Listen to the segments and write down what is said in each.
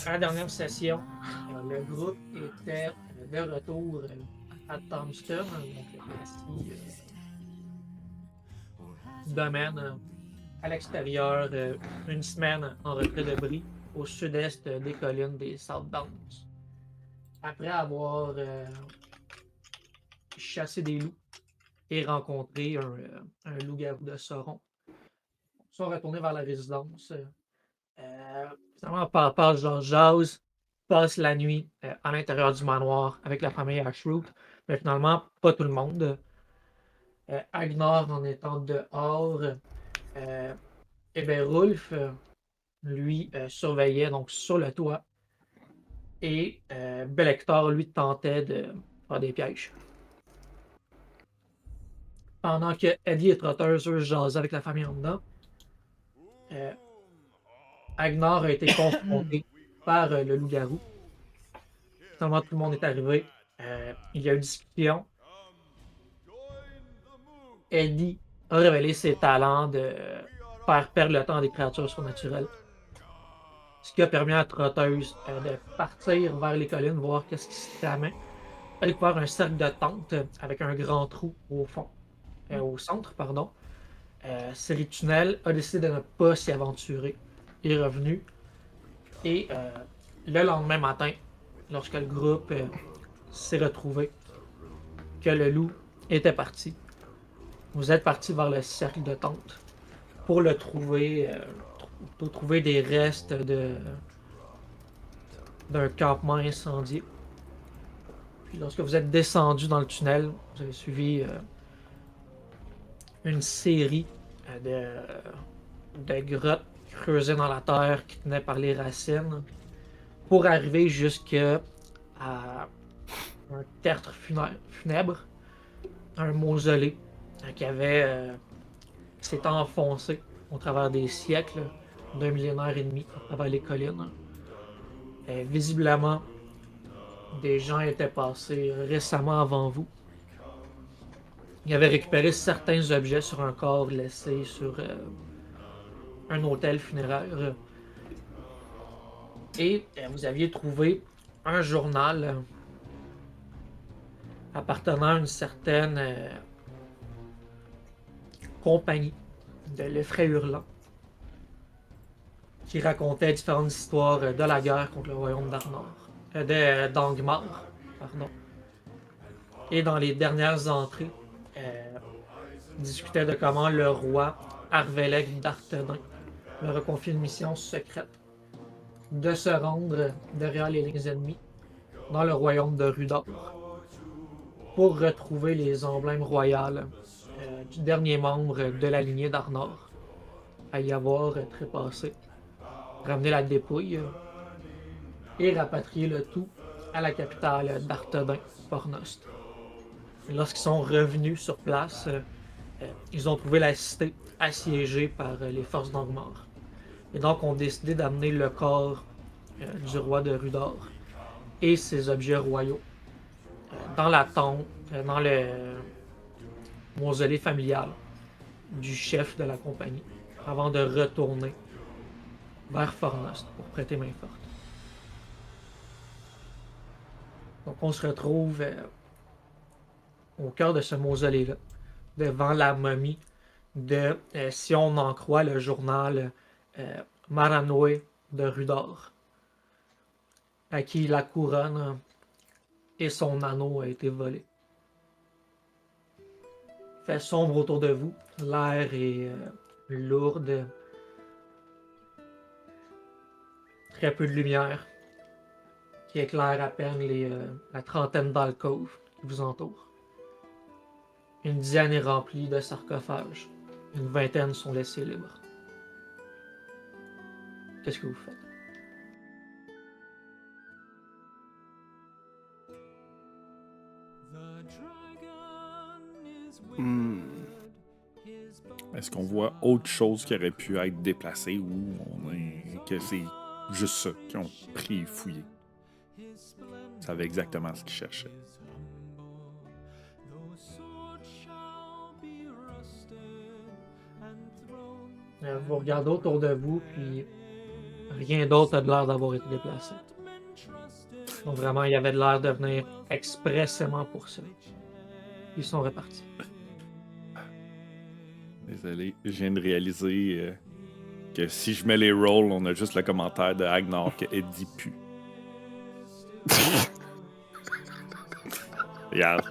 À la dernière session, le groupe était de retour à Thompson, donc le petit domaine à l'extérieur, une semaine en retrait de bris au sud-est des collines des South Downs. Après avoir chassé des loups et rencontré un loup-garou de Sauron, ils sont retournés vers la résidence. Finalement, passe jase, passe la nuit à l'intérieur du manoir avec la famille Ashroot, mais finalement, pas tout le monde. Agnar en étant dehors, et bien Rolf, lui, surveillait donc sur le toit et Belector, lui, tentait de faire des pièges. Pendant que Eddie et Trotters, eux, jasaient avec la famille en dedans, euh, Agnar a été confronté par le loup-garou. Finalement, tout le monde est arrivé. Il y a eu discussion. Eddie a révélé ses talents de faire perdre le temps à des créatures surnaturelles. Ce qui a permis à Trotteuse de partir vers les collines, voir qu'est-ce qui se tramait. Elle a découvert un cercle de tente avec un grand trou au fond, au centre, pardon. Tunnel a décidé de ne pas s'y aventurer. Il est revenu. Et le lendemain matin, lorsque le groupe s'est retrouvé, que le loup était parti, vous êtes parti vers le cercle de tente pour le trouver, pour trouver des restes d'un campement incendié. Puis lorsque vous êtes descendu dans le tunnel, vous avez suivi une série de grottes creusées dans la terre qui tenaient par les racines pour arriver jusqu'à un tertre funèbre, un mausolée qui avait s'est enfoncé au travers des siècles, d'un millénaire et demi à travers les collines. Visiblement, des gens étaient passés récemment avant vous. Ils avaient récupéré certains objets sur un corps laissé sur un hôtel funéraire. Et vous aviez trouvé un journal appartenant à une certaine compagnie de l'effraie hurlant qui racontait différentes histoires de la guerre contre le royaume d'Angmar. Pardon. Et dans les dernières entrées, discutait de comment le roi Arvelec d'Arthenin leur a confié une mission secrète de se rendre derrière les lignes ennemies dans le royaume de Rudor pour retrouver les emblèmes royaux du dernier membre de la lignée d'Arnor à y avoir trépassé, ramener la dépouille et rapatrier le tout à la capitale d'Arthedain, Pornost. Lorsqu'ils sont revenus sur place, ils ont trouvé la cité assiégée par les forces d'Angmar. Et donc, ont décidé d'amener le corps du roi de Rudor et ses objets royaux dans la tombe, dans le mausolée familial du chef de la compagnie, avant de retourner vers Fornost pour prêter main forte. Donc, on se retrouve au cœur de ce mausolée-là, devant la momie de, si on en croit le journal Maranoe de Rudor, à qui la couronne et son anneau a été volé. Il fait sombre autour de vous, l'air est lourde, très peu de lumière qui éclaire à peine la trentaine d'alcôves qui vous entourent. Une dizaine est remplie de sarcophages, une vingtaine sont laissés libres. Qu'est-ce que vous faites? Est-ce qu'on voit autre chose qui aurait pu être déplacée ou que c'est juste ça qu'ils ont pris et fouillé? Ils savaient exactement ce qu'ils cherchaient. Vous regardez autour de vous, puis rien d'autre a de l'air d'avoir été déplacé. Donc vraiment, il y avait de l'air de venir expressément pour ça. Ils sont repartis. Désolé, je viens de réaliser que si je mets les rolls, on a juste le commentaire de Agnor que Eddie pue. Regarde.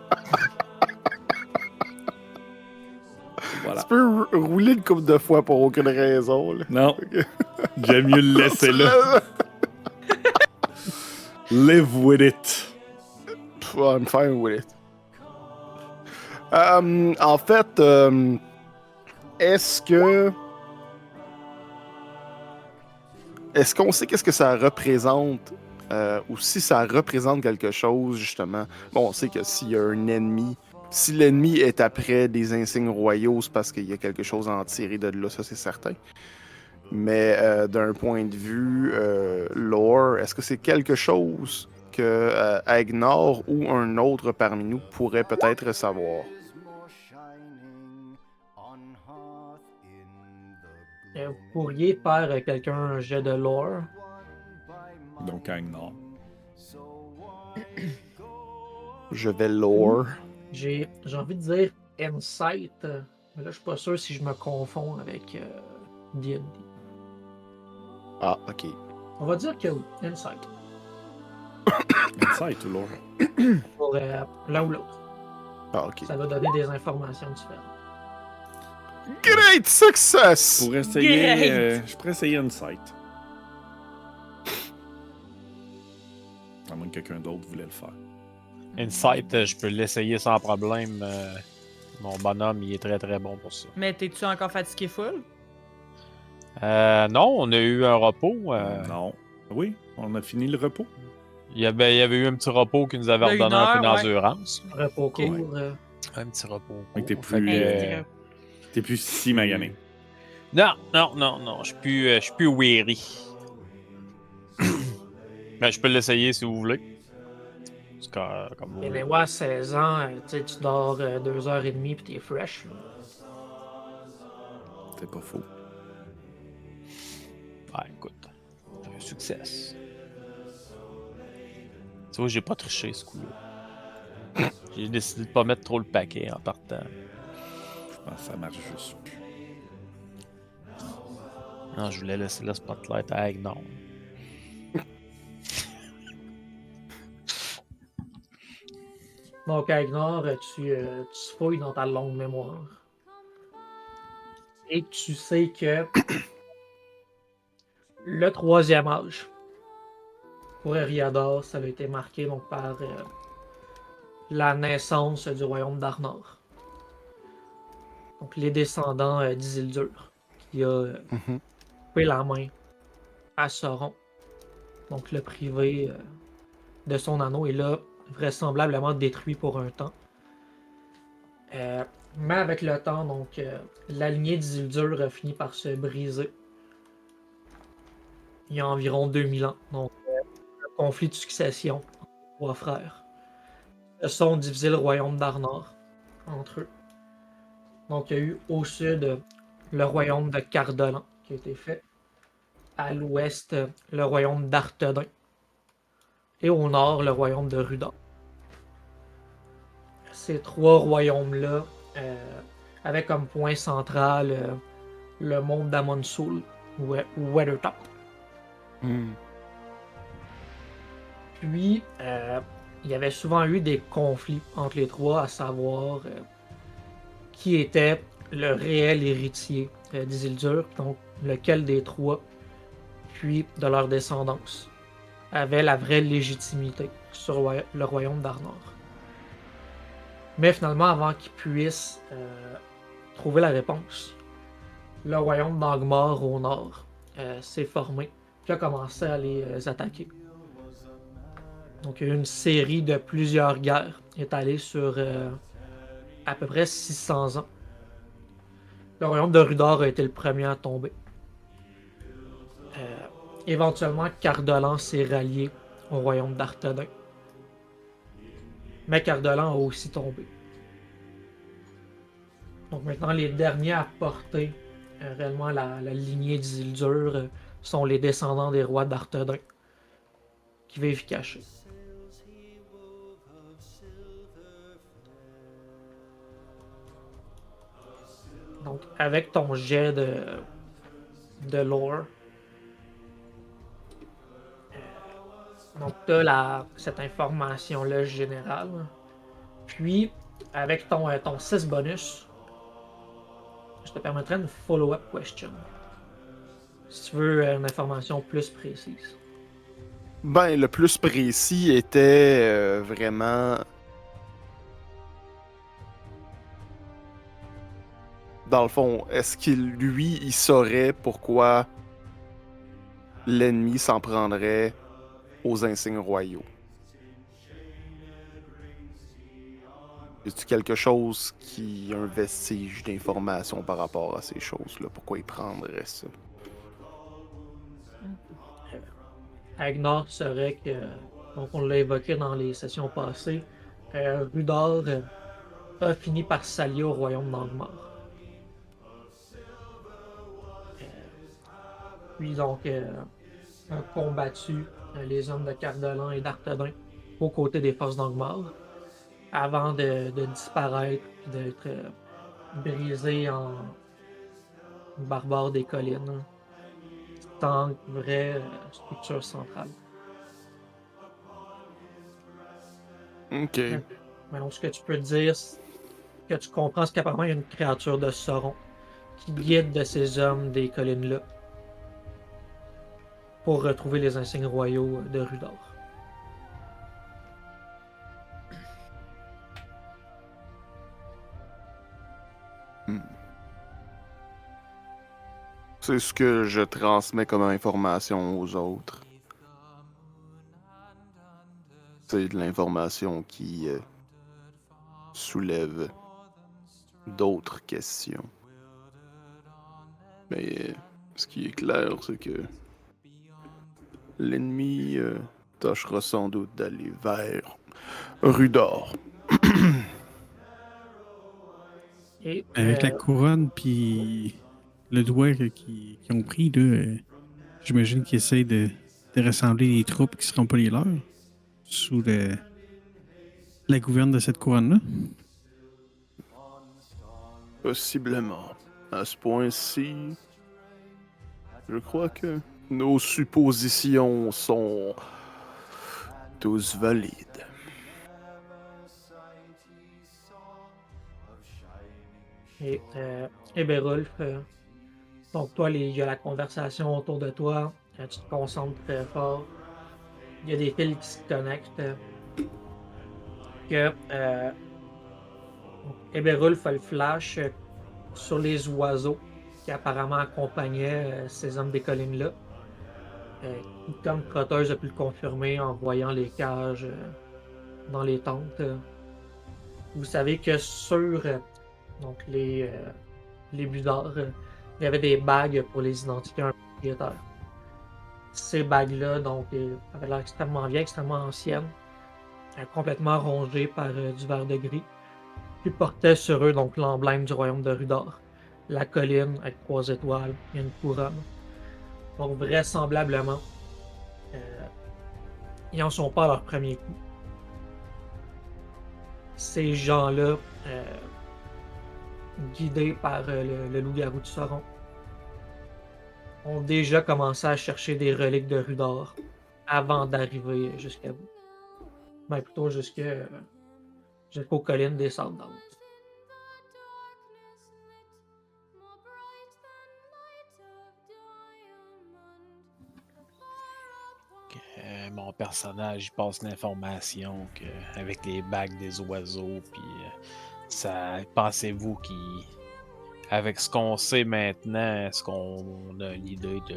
Voilà. Tu peux rouler une couple de fois pour aucune raison. Là. Non. J'aime mieux le laisser là. Live with it. I'm fine with it. En fait, est-ce qu'on sait qu'est-ce que ça représente ou si ça représente quelque chose, justement? Bon, on sait que s'il y a un ennemi, si l'ennemi est après des insignes royaux, c'est parce qu'il y a quelque chose à en tirer de là, ça c'est certain. Mais d'un point de vue lore, est-ce que c'est quelque chose que Agnor ou un autre parmi nous pourrait peut-être savoir? Vous pourriez faire quelqu'un un jet de lore. Donc Agnor. Je vais lore. J'ai envie de dire Insight, mais là je suis pas sûr si je me confonds avec D&D. Ah, ok. On va dire que oui, Insight. Insight ou lore? Pour l'un ou l'autre. Ah, ok. Ça va donner des informations différentes. Great success! Pour essayer, je pourrais essayer Insight. À moins que quelqu'un d'autre voulait le faire. Insight, je peux l'essayer sans problème. Mon bonhomme, il est très très bon pour ça. Mais t'es-tu encore fatigué full? Non, on a eu un repos. Non. Oui, on a fini le repos. Il y avait eu un petit repos qui nous avait De redonné une un peu heure, ouais. d'endurance. Repos court. Un petit repos. Fait que t'es court. plus, Fait que, t'es plus si magané. Non, je suis plus weary. Mais je peux l'essayer si vous voulez. C'est comme vous Et voulez. mais ouais, 16 ans, tu dors 2h30 puis t'es fresh. Là. C'est pas faux. Écoute, j'ai un succès. Tu vois, j'ai pas triché ce coup-là. J'ai décidé de pas mettre trop le paquet en partant. Je pense que ça marche juste plus. Non, je voulais laisser le spotlight à Agnor. Donc, Agnor, tu fouilles dans ta longue mémoire. Et tu sais que le troisième âge, pour Eriador, ça a été marqué donc, par la naissance du royaume d'Arnor. Donc, les descendants d'Isildur, qui a coupé la main à Sauron. Donc, le privé de son anneau est là, vraisemblablement détruit pour un temps. Mais avec le temps, donc, la lignée d'Isildur a fini par se briser. Il y a environ 2000 ans. Donc, un conflit de succession entre les trois frères. Ils sont divisé le royaume d'Arnor entre eux. Donc, il y a eu au sud le royaume de Cardolan qui a été fait. À l'ouest, le royaume d'Arthedain. Et au nord, le royaume de Rhuda. Ces trois royaumes-là avaient comme point central le monde d'Amonsul ou Weathertop. Puis, il y avait souvent eu des conflits entre les trois, à savoir qui était le réel héritier d'Isildur, donc lequel des trois, puis de leur descendance, avait la vraie légitimité sur le royaume d'Arnor. Mais finalement, avant qu'ils puissent trouver la réponse, le royaume d'Angmar au nord s'est formé, puis a commencé à les attaquer. Donc il y a eu une série de plusieurs guerres étalées sur à peu près 600 ans. Le royaume de Rhuda a été le premier à tomber. Éventuellement, Cardolan s'est rallié au royaume d'Arthedain. Mais Cardolan a aussi tombé. Donc maintenant, les derniers à porter réellement la lignée d'Isildur sont les descendants des rois d'Arthedain qui vivent cachés. Donc, avec ton jet de lore, donc tu as cette information-là générale. Puis, avec ton 6 bonus, je te permettrai une follow-up question. Si tu veux une information plus précise. Ben, le plus précis était vraiment. Dans le fond, est-ce il saurait pourquoi l'ennemi s'en prendrait aux insignes royaux? Y a-t-il quelque chose qui a un vestige d'information par rapport à ces choses-là? Pourquoi il prendrait ça? Agnar serait que, donc on l'a évoqué dans les sessions passées, Rudor a fini par s'allier au royaume d'Angmar. Puis donc a combattu les hommes de Cardolan et d'Arthedain aux côtés des forces d'Angmar avant de disparaître et d'être brisé en barbare des collines, tant vraie structure centrale. Ok. Mais donc, ce que tu peux dire, que tu comprends, c'est qu'apparemment, il y a une créature de Sauron qui guide de ces hommes des collines-là pour retrouver les insignes royaux de Rudor. Hmm. C'est ce que je transmets comme information aux autres. C'est de l'information qui soulève d'autres questions. Mais ce qui est clair, c'est que l'ennemi tâchera sans doute d'aller vers Rudor. Et, Avec la couronne puis le doigt qu'ils ont pris, là, j'imagine qu'ils essayent de rassembler les troupes qui ne seront pas les leurs sous la gouverne de cette couronne-là. Possiblement. À ce point-ci, je crois que nos suppositions sont tous valides. et Eberulf, donc toi, il y a la conversation autour de toi, tu te concentres très fort, il y a des fils qui se connectent, que Eberulf a le flash sur les oiseaux qui apparemment accompagnaient ces hommes des collines-là. Comme Crotteuse a pu le confirmer en voyant les cages dans les tentes. Vous savez que sur donc les budards, il y avait des bagues pour les identifier un propriétaire. Ces bagues-là donc avaient l'air extrêmement vieilles, extrêmement anciennes, complètement rongées par du verre de gris. Puis portaient sur eux donc l'emblème du royaume de Rudor, la colline avec 3 étoiles et une couronne. Donc vraisemblablement, ils en sont pas à leur premier coup. Ces gens-là, guidés par le loup-garou de Sauron, ont déjà commencé à chercher des reliques de Rudor avant d'arriver jusqu'à vous. Ben plutôt jusqu'aux collines des Sables d'Or. Mon personnage, il passe l'information avec les bagues des oiseaux, puis ça, pensez-vous avec ce qu'on sait maintenant, est-ce qu'on a une idée de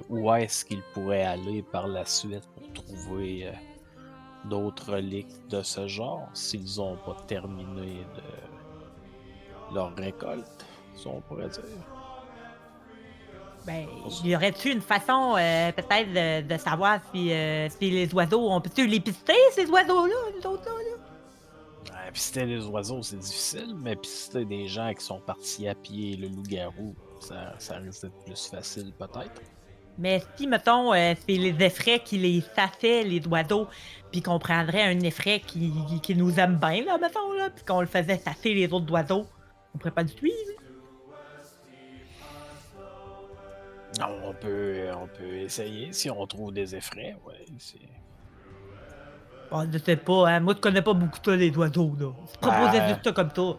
où est-ce qu'il pourrait aller par la suite pour trouver d'autres reliques de ce genre, s'ils n'ont pas terminé de leur récolte, si on pourrait dire? Ben, y aurait-tu une façon peut-être de savoir si les oiseaux, on peut-tu les pister, ces oiseaux-là, nous autres là? Pister les oiseaux, c'est difficile, mais pister des gens qui sont partis à pied, le loup-garou, ça risque d'être plus facile peut-être. Mais si, mettons, c'est les effraies qui les sassaient, les oiseaux, puis qu'on prendrait un effraie qui nous aime bien, là, mettons, là, puis qu'on le faisait sasser les autres oiseaux, on pourrait pas le suivre. Non, on peut essayer si on trouve des effraies, ouais. Bon, je sais pas, hein. Moi, je connais pas beaucoup ça, les oiseaux, là. Je proposais juste ça comme ça.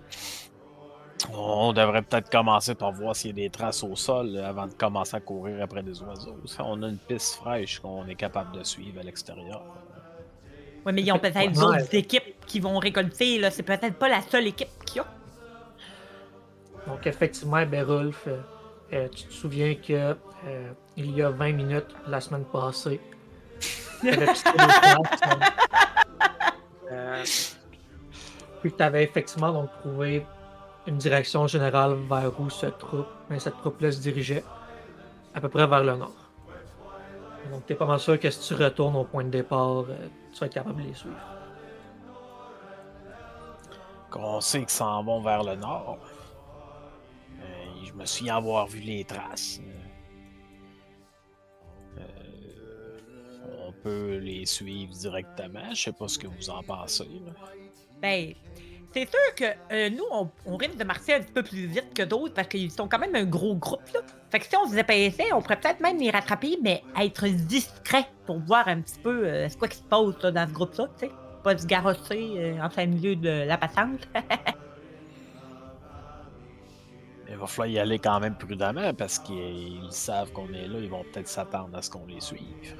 On devrait peut-être commencer par voir s'il y a des traces au sol avant de commencer à courir après des oiseaux. Ça, on a une piste fraîche qu'on est capable de suivre à l'extérieur. Ouais, mais ils ont peut-être Ouais. d'autres équipes qui vont récolter, là. C'est peut-être pas la seule équipe qu'il y a. Donc, effectivement, Berulf, tu te souviens que il y a 20 minutes, la semaine passée, t'avais pisté les traces. Puis tu avais effectivement donc trouvé une direction générale vers où cette troupe-là se dirigeait, à peu près vers le nord. Donc, t'es pas mal sûr que si tu retournes au point de départ, tu vas être capable de les suivre. Qu'on sait qu'ils s'en vont vers le nord. Je me souviens avoir vu les traces. On peut les suivre directement. Je sais pas ce que vous en pensez. Là. Ben, c'est sûr que nous, on risque de marcher un petit peu plus vite que d'autres parce qu'ils sont quand même un gros groupe, là. Fait que si on se dépêchait, on pourrait peut-être même les rattraper, mais être discret pour voir un petit peu c'est quoi qui se passe là, dans ce groupe-là, tu sais. Pas se garrosser en plein milieu de la patente. Il va falloir y aller quand même prudemment parce qu'ils savent qu'on est là. Ils vont peut-être s'attendre à ce qu'on les suive.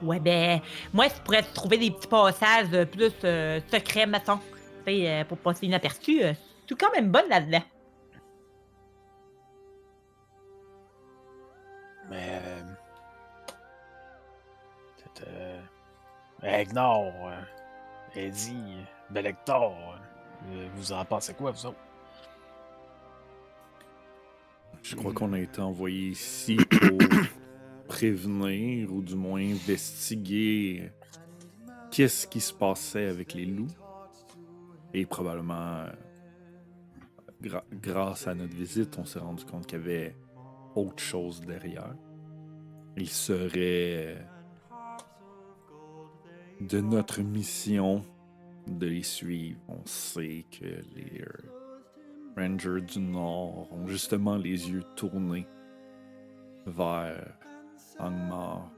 Ouais, ben, moi, je pourrais trouver des petits passages plus secrets, mettons. Tu sais, pour passer inaperçu. Je suis quand même bonne là-dedans. Mais. Egnor, Eddie, Belector, vous en pensez quoi, vous autres? Je crois qu'on a été envoyé ici pour prévenir ou du moins investiguer qu'est-ce qui se passait avec les loups. Et probablement, grâce à notre visite, on s'est rendu compte qu'il y avait autre chose derrière. Il serait de notre mission de les suivre. On sait que les Rangers du Nord ont justement les yeux tournés vers Angmar,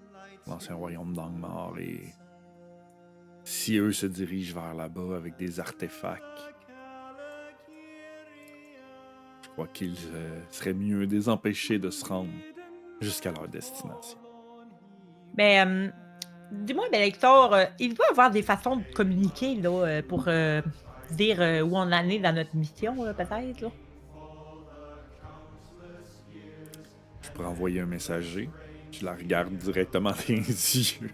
l'ancien royaume d'Angmar, et si eux se dirigent vers là-bas avec des artefacts, je crois qu'il serait mieux de les empêcher de se rendre jusqu'à leur destination. Ben, dis-moi, ben, Hector, il doit y avoir des façons de communiquer, là, pour dire où on en est dans notre mission, là, peut-être, là. Je pourrais envoyer un messager. Je la regarde directement dans les yeux.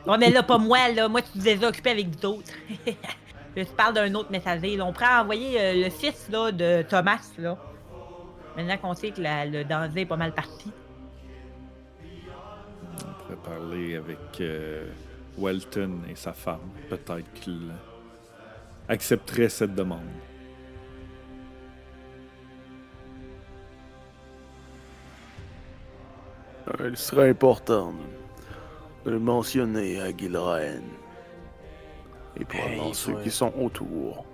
On est là, pas moi, là. Moi, tu te les as occupés avec d'autres. Je te parle d'un autre messager, là. On pourrait envoyer le fils, là, de Thomas, là. Maintenant qu'on sait que le danger est pas mal parti. On pourrait parler avec Welton et sa femme. Peut-être qu'il accepterait cette demande. Il serait important de le mentionner à Gilraen. Et probablement ceux qui sont autour.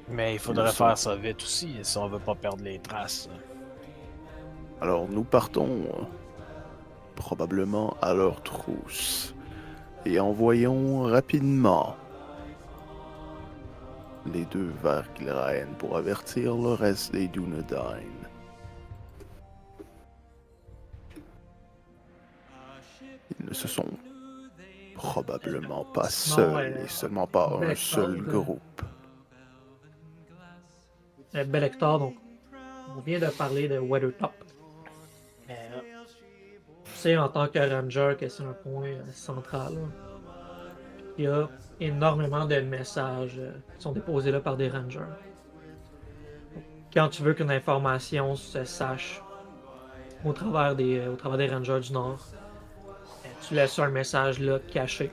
Mais il faudrait faire ça vite aussi si on veut pas perdre les traces. Alors nous partons probablement à leur trousse et envoyons rapidement les deux vers Gilraen pour avertir le reste des Dunedain. Ils ne se sont probablement pas seuls et seulement pas un seul groupe. Belector, donc, on vient de parler de Weathertop. Tu sais, en tant que ranger, que c'est un point central. Là. Il y a énormément de messages qui sont déposés là par des rangers. Quand tu veux qu'une information se sache au travers des rangers du Nord, tu laisses un message là caché.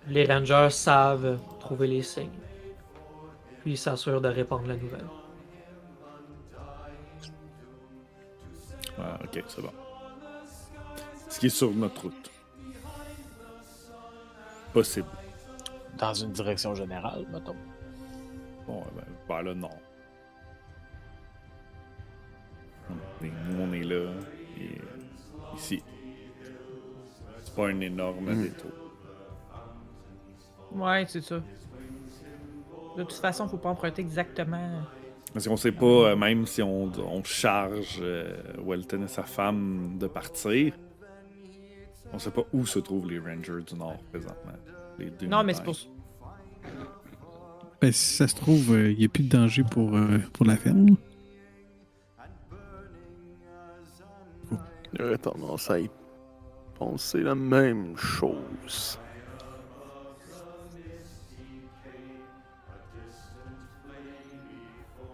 Les rangers savent trouver les signes. Puis ils s'assurent de répandre la nouvelle. Ah, ok, c'est bon. Ce qui est sur notre route. Possible. Dans une direction générale, mettons. Bon, ben, vers le nord. Nous, on est là. Et ici. C'est pas un énorme détour. Ouais, c'est ça. De toute façon, faut pas emprunter exactement. Parce qu'on sait pas, même si on charge Welton et sa femme de partir, on sait pas où se trouvent les Rangers du Nord présentement. Les deux Non, mais c'est montagnes. pour ça. Ben, si ça se trouve, il n'y a plus de danger pour la ferme. J'aurais tendance à y penser la même chose.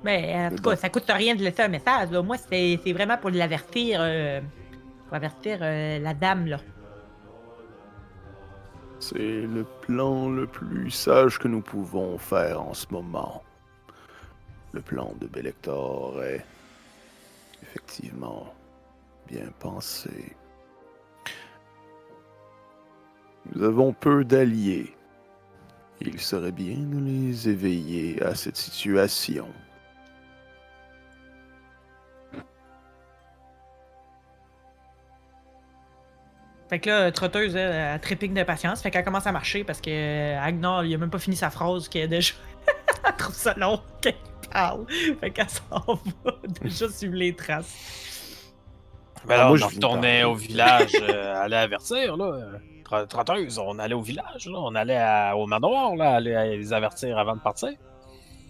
Mais en tout bon. cas, ça coûte rien de laisser un message. Là. Moi, c'est vraiment pour l'avertir. Pour avertir la dame, là. C'est le plan le plus sage que nous pouvons faire en ce moment. Le plan de Belector est effectivement bien pensé. Nous avons peu d'alliés. Il serait bien de les éveiller à cette situation. Fait que là, Trotteuse, elle trépigne de patience. Fait qu'elle commence à marcher parce que Agnar, il a même pas fini sa phrase qu'elle est déjà. Elle trouve ça long qu'elle parle. Fait qu'elle s'en va déjà suivre les traces. Ben Ah, là, moi, on je viens de retournait parler. au village, aller avertir, là. Trotteuse, on allait au village, là. On allait au manoir, là, aller les avertir avant de partir.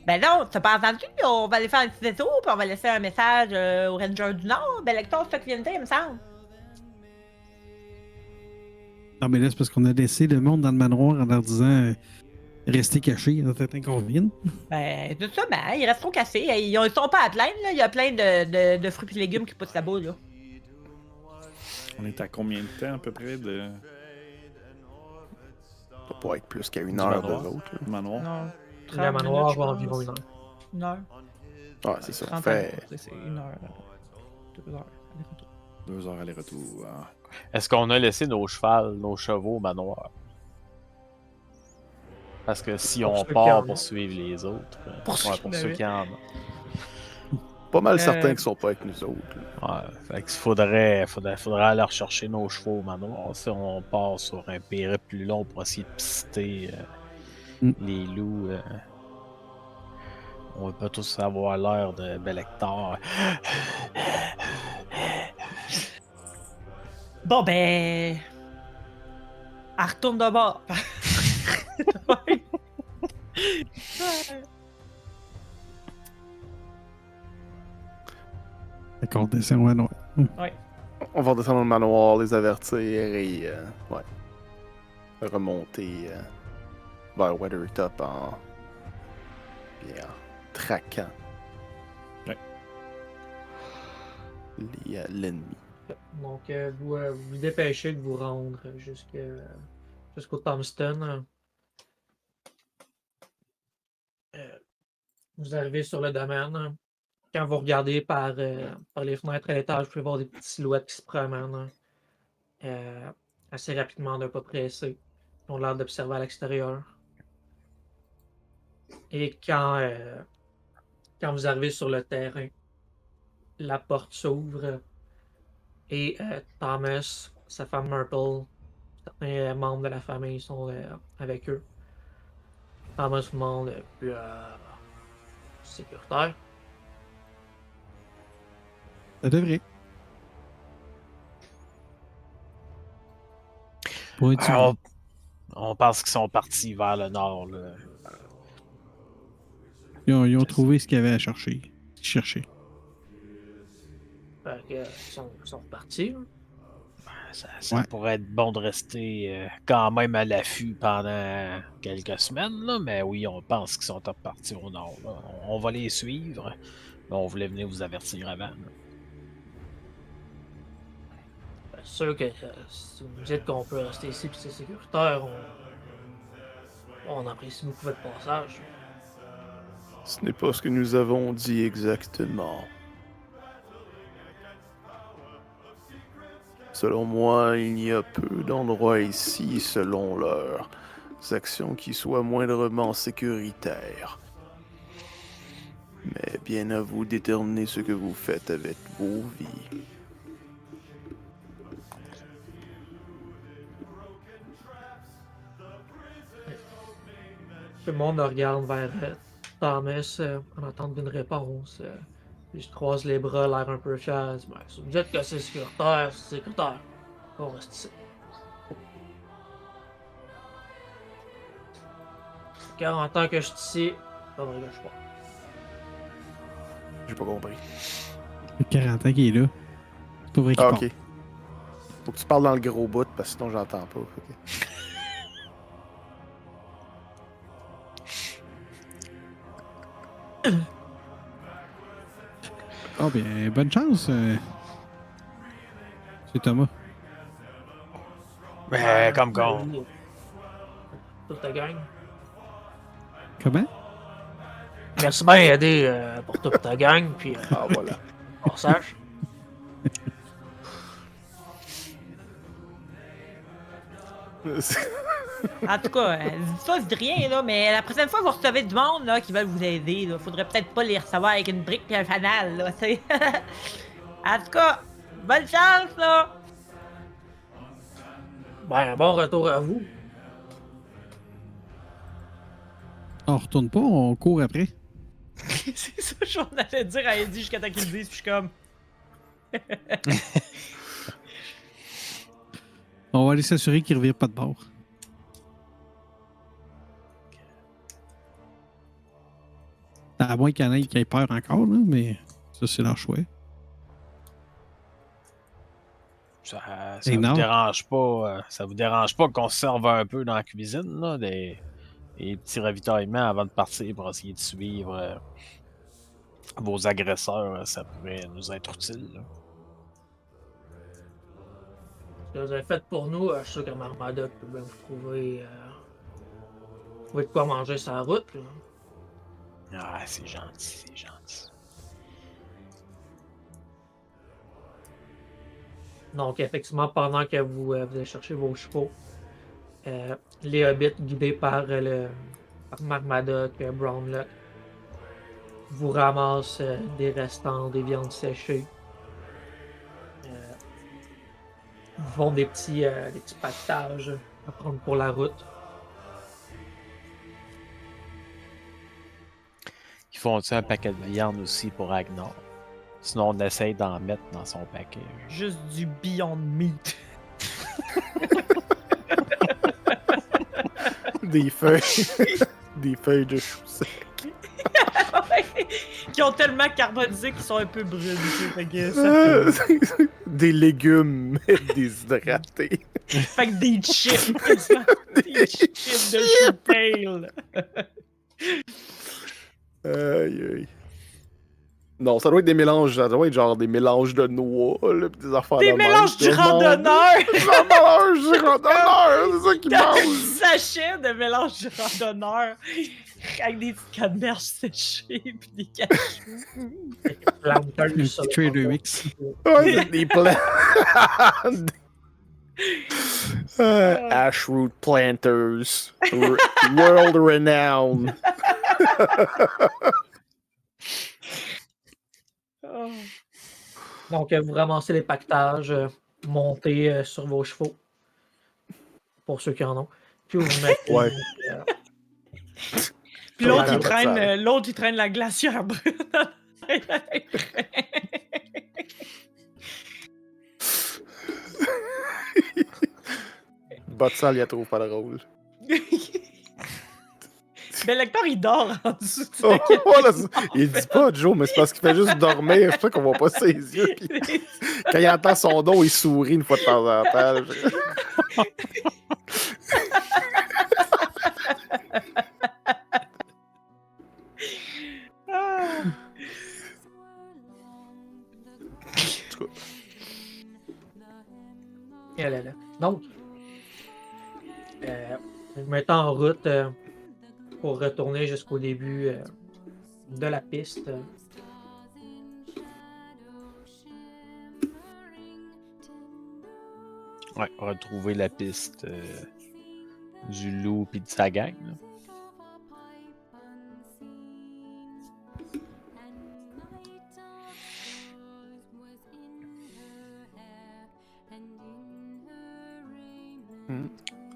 Ben non, t'as pas entendu? On va aller faire un petit détour, puis on va laisser un message au Ranger du Nord. Ben, lecteur, c'est ça qu'il vient de dire, il me semble. Non, mais là, c'est parce qu'on a laissé le monde dans le manoir en leur disant restez cachés, en attendant qu'on revienne. Ben, tout ça, ben, ils resteront cassés. Ils sont pas à plaindre, là. Il y a plein de fruits et légumes qui poussent là-bas, là. On est à combien de temps à peu près de Ça peut pas être plus qu'à une Du heure de manoir. l'autre. là. manoir? Non. Le manoir je va pense. environ 1 heure. Une heure. Ouais, c'est ça. 30 Fait... C'est 1 heure. 2 heures. aller-retour. 2 heures aller-retour. Ah. Est-ce qu'on a laissé nos chevaux au manoir? Parce que si Pour on ceux qui en part ont. pour suivre les autres, Pour ceux ouais, qui pour en ceux avaient. qui en ont. Pas mal certains qu'ils sont pas avec nous autres. là. Ouais, fait qu'il faudrait aller rechercher nos chevaux au manoir. Si on part sur un périple plus long pour essayer de pister les loups, on va pas tous avoir l'air de Belector. Bon, ben. Elle retourne de bord. Fait qu'on descend au manoir. On va descendre dans le manoir, les avertir et ouais, remonter vers Weathertop en traquant l'ennemi. Donc, vous dépêchez de vous rendre jusqu'au Tombstone. Vous arrivez sur le domaine. Quand vous regardez par les fenêtres à l'étage, vous pouvez voir des petites silhouettes qui se promènent assez rapidement d'un pas pressé. Ils ont l'air d'observer à l'extérieur. Et quand vous arrivez sur le terrain, la porte s'ouvre et Thomas, sa femme Myrtle, certains membres de la famille sont avec eux. Thomas vous demande sécuritaire. Ça devrait. Pour être sûr. On pense qu'ils sont partis vers le nord. Là. Ils ont trouvé ce qu'il y avait à chercher. Ils cherchaient. Fait que, ils sont repartis. Hein. Ça Ouais. pourrait être bon de rester quand même à l'affût pendant quelques semaines, là, mais oui, on pense qu'ils sont partis au nord. Là. On va les suivre, mais on voulait venir vous avertir avant. Là. C'est sûr que si vous me dites qu'on peut rester ici et c'est sécuritaire, on apprécie beaucoup votre passage. Ce n'est pas ce que nous avons dit exactement. Selon moi, il n'y a peu d'endroits ici, selon leurs actions, qui soient moindrement sécuritaires. Mais bien à vous déterminer ce que vous faites avec vos vies. Tout le monde regarde vers Thomas en attendant d'une réponse. Puis je croise les bras, l'air un peu fier. Je dis, ben, si vous dites que c'est sécuritaire, c'est sécuritaire. On reste ici. 40 ans que je suis ici, ça me regarde pas. J'ai pas compris. Le 40 ans qu'il est là. C'est pas vrai qu'il Ah, part. ok. Faut que tu parles dans le gros bout, parce que sinon j'entends pas. Ok. Ah, bien, bonne chance. C'est Thomas. Mais comme con. Oui. Toute ta gang. Comment? Merci bien aider pour toute ta gang, puis Ah, voilà. passage. En tout cas, dis ça, je dis rien, là, mais la prochaine fois que vous recevez du monde là, qui veulent vous aider, là, faudrait peut-être pas les recevoir avec une brique et un fanal, là, tu sais. En tout cas, bonne chance, là! Ben, bon retour à vous. On retourne pas, on court après. C'est ça que j'en allais dire à Eddie jusqu'à temps qu'il le dise, puis je suis comme... On va aller s'assurer qu'il ne revire pas de bord. À moins qu'il y en ait qui ait peur encore, là, mais ça, c'est leur choix. Ça Et vous non. dérange pas, ça vous dérange pas qu'on se serve un peu dans la cuisine, là, des petits ravitaillements avant de partir pour essayer de suivre vos agresseurs, ça pourrait nous être utile. Là. Ce que vous avez fait pour nous, je suis sûr que Marmada peut bien vous trouver de quoi manger sur la route. Là. Ah, c'est gentil, c'est gentil. Donc, effectivement, pendant que vous allez chercher vos chevaux, les hobbits guidés par Marmaduke, Brownlock, vous ramassent des restants, des viandes séchées. Vous font des petits pactages à prendre pour la route. Ils font-tu un paquet de viande aussi pour Agnar? Sinon, on essaye d'en mettre dans son paquet. Juste du Beyond Meat. Des feuilles. Des feuilles de chou sec. Qui ont tellement carbonisé qu'ils sont un peu brûlés. Fait que ça Des légumes déshydratés. fait que des chips. Des chips de chou-tail. Aïe, aïe. Non, ça doit être des mélanges, ça doit être genre des mélanges de noix, là, pis des affaires Des de même. mélanges du randonneur. Des mélanges du randonneur, c'est ça qu'ils Quand mangent. des sachets de mélange du randonneur avec des petites canneberges séchées pis des cachous. Planters Un sur petit le Trader fond. Mix. Ouais, c'est des plantes. Ashroot planters. World renowned. Oh. Donc, vous ramassez les pactages, montez sur vos chevaux. Pour ceux qui en ont. Puis vous mettez. Ouais. Puis l'autre, Ouais, il traîne la glacière brune. Botsal, il a trouve pas drôle. Ben, le lecteur, il dort en dessous. Tu Oh, t'inquiètes voilà, pas. il dit pas Joe, mais c'est parce qu'il fait juste dormir. C'est ça qu'on voit pas ses yeux. Puis quand il entend son don, il sourit une fois de temps en temps. Ah. Et là. Donc, je me mets en route pour retourner jusqu'au début de la piste. Ouais, retrouver la piste du loup puis de sa gang. Là.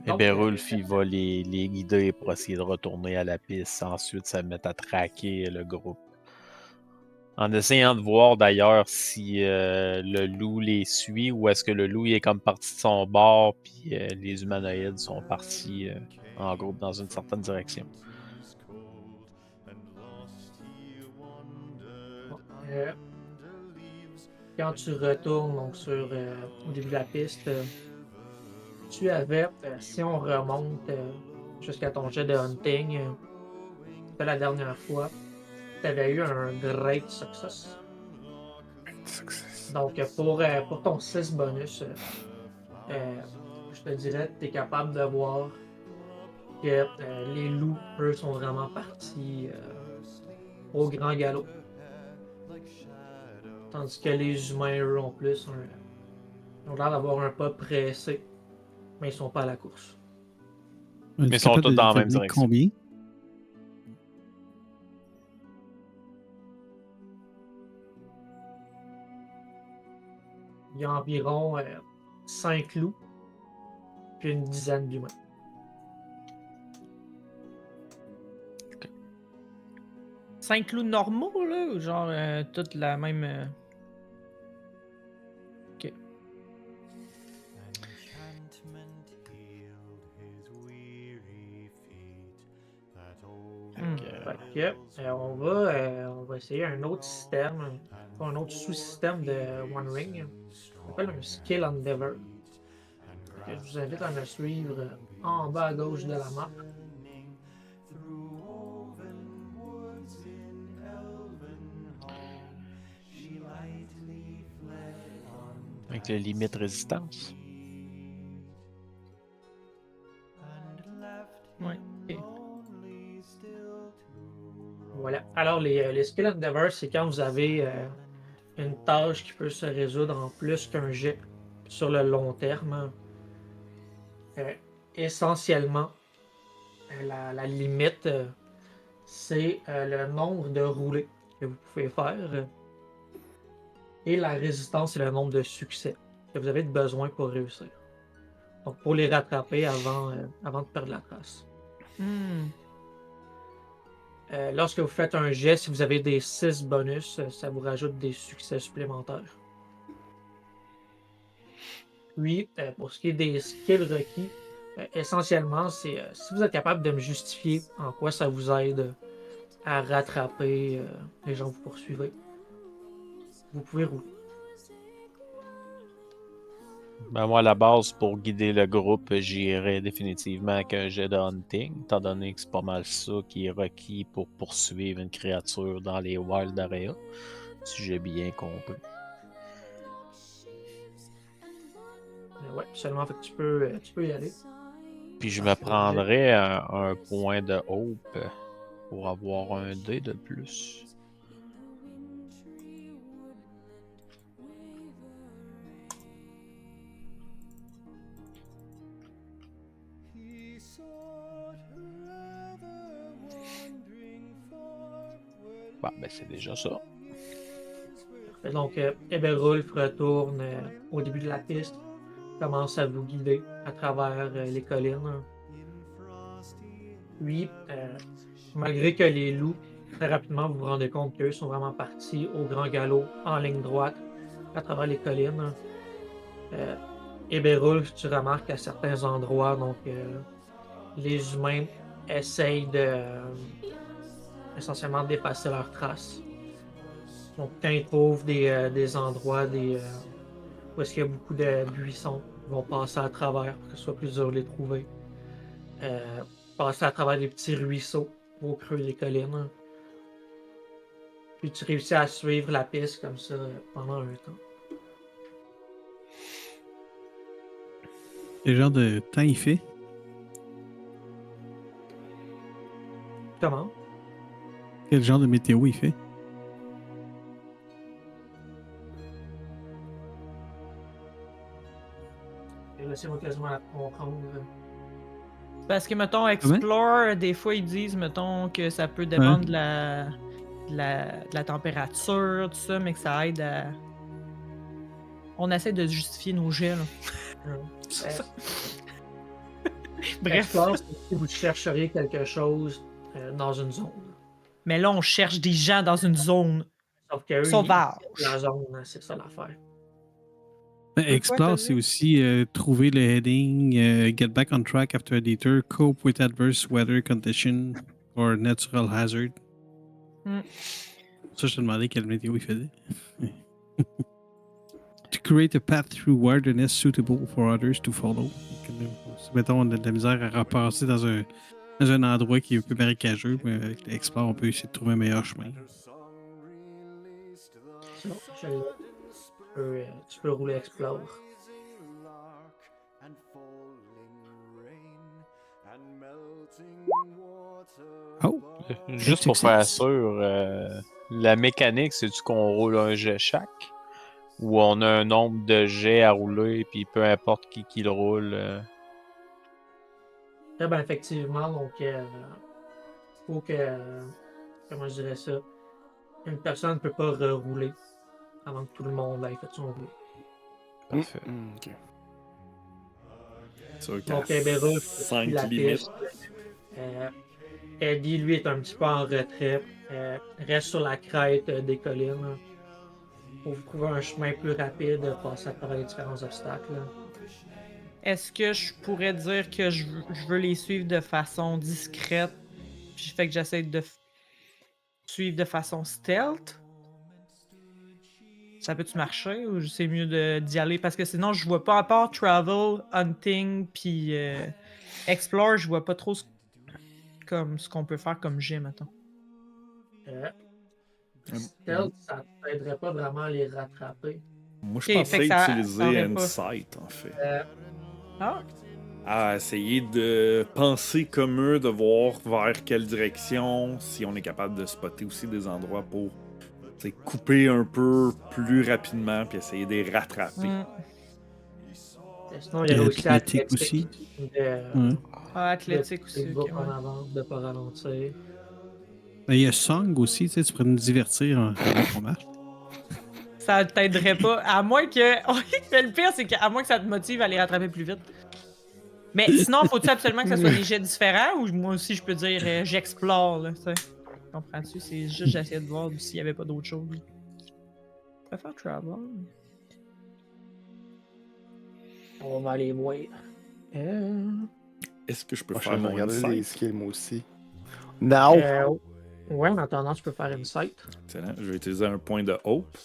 Et Donc, Berulf, il va les guider pour essayer de retourner à la piste. Ensuite, ça met à traquer le groupe. En essayant de voir d'ailleurs si le loup les suit ou est-ce que le loup il est comme parti de son bord puis les humanoïdes sont partis en groupe dans une certaine direction. bon, quand tu retournes donc, au début de la piste, tu avais, si on remonte jusqu'à ton jet de hunting, de la dernière fois, tu avais eu un great success. Donc, pour ton 6 bonus, je te dirais que tu es capable de voir que les loups, eux, sont vraiment partis au grand galop. Tandis que les humains, eux, ont l'air d'avoir un pas pressé, mais ils sont pas à la course. Mais ils sont tous dans la même direction. Combien? Il y a environ 5 loups, puis une dizaine d'humains. Cinq loups normaux, là, ou genre toute la même. Ok. Fait que, on va essayer un autre système, un autre sous-système de One Ring. Ça s'appelle un Skill Endeavor. Que je vous invite à me suivre en bas à gauche de la map. Avec la limite résistance. Ouais. Ok. Voilà. Alors, les Skill Endeavor, c'est quand vous avez une tâche qui peut se résoudre en plus qu'un jet sur le long terme. Essentiellement, la limite, c'est le nombre de roulés que vous pouvez faire. Et la résistance, c'est le nombre de succès que vous avez besoin pour réussir. Donc, pour les rattraper avant de perdre la trace. Hmm. Lorsque vous faites un jet, si vous avez des 6 bonus, ça vous rajoute des succès supplémentaires. Puis, pour ce qui est des skills requis, essentiellement, c'est si vous êtes capable de me justifier en quoi ça vous aide à rattraper les gens que vous poursuivez, vous pouvez rouler. Ben moi, à la base, pour guider le groupe, j'irais définitivement avec un jet de hunting, étant donné que c'est pas mal ça qui est requis pour poursuivre une créature dans les wild areas, si j'ai bien compris. Ouais, seulement fait que tu peux y aller. Puis je me prendrais un point de hope pour avoir un dé de plus. Bah, ben c'est déjà ça. Donc, Eberulf retourne au début de la piste, commence à vous guider à travers les collines. Puis, malgré que les loups, très rapidement, vous vous rendez compte qu'eux sont vraiment partis au grand galop, en ligne droite, à travers les collines. Eberulf, tu remarques à certains endroits, donc, les humains essayent essentiellement dépasser leurs traces. Donc, quand ils trouvent des endroits où est-ce qu'il y a beaucoup de buissons, ils vont passer à travers pour que ce soit plus dur de les trouver. Passer à travers des petits ruisseaux au creux des collines. Puis tu réussis à suivre la piste comme ça pendant un temps. Quel genre de temps il fait? Comment? Quel genre de météo il fait? Laissez-moi quasiment la comprendre. Parce que, mettons, Explore, des fois, ils disent, mettons, que ça peut dépendre de la température, tout ça, mais que ça aide à... On essaie de justifier nos jets, là. Bref. Explore, c'est si vous chercheriez quelque chose dans une zone. Mais là, on cherche des gens dans une zone Sauf que eux, sauvage. la zone, c'est ça l'affaire. Explore, c'est aussi trouver le heading, get back on track after a detour, cope with adverse weather condition or natural hazard. Ça, je te demandais quelle météo il faisait. To create a path through wilderness suitable for others to follow. Si, mettons, on a de la misère à repasser dans un endroit qui est un peu marécageux, mais avec l'Explore, on peut essayer de trouver un meilleur chemin. Tu peux rouler Explore. Oh! Juste pour faire sûr, la mécanique, c'est-tu qu'on roule un jet chaque? Ou on a un nombre de jets à rouler, puis peu importe qui le roule? Ben, effectivement, donc, faut que, comment je dirais ça, une personne ne peut pas rerouler avant que tout le monde ait fait son rouleau. Parfait. Ok. Donc, Ebera, 5 la limites. piste. Eddie, lui, est un petit peu en retrait. Reste sur la crête des collines. Pour trouver un chemin plus rapide, passer à travers les différents obstacles. Est-ce que je pourrais dire que je veux les suivre de façon discrète, puis fait que j'essaie de suivre de façon stealth? Ça peut-tu marcher ou c'est mieux d'y aller? Parce que sinon, je vois pas, à part travel, hunting, puis explore, je vois pas trop comme ce qu'on peut faire comme jet, mettons. Stealth, ça t'aiderait pas vraiment à les rattraper. Moi, je Ok, fait pensais que ça utiliser aurait pas. Insight, en fait. Ah! À essayer de penser comme eux, de voir vers quelle direction, si on est capable de spotter aussi des endroits pour couper un peu plus rapidement, puis essayer de les rattraper. Sinon, il y a aussi Athlétique aussi. Athlétique aussi. De ok, en ouais. avant, de pas ralentir. Il y a Song aussi, tu sais, tu pourrais nous divertir pendant qu'on marche. Ça t'aiderait pas, à moins que... Mais le pire, c'est qu'à moins que ça te motive à les rattraper plus vite. Mais sinon, faut-il absolument que ce soit des jets différents ou moi aussi je peux dire j'explore, là, tu sais. Comprends-tu? C'est juste j'essaie de voir s'il y avait pas d'autre chose. Je préfère travel. On va aller voir. Est-ce que je peux Moi, je faire vais mon regarder les insight? skills, moi aussi. Non! Ouais, en attendant, tu peux faire Insight. Excellent. Je vais utiliser un point de hope.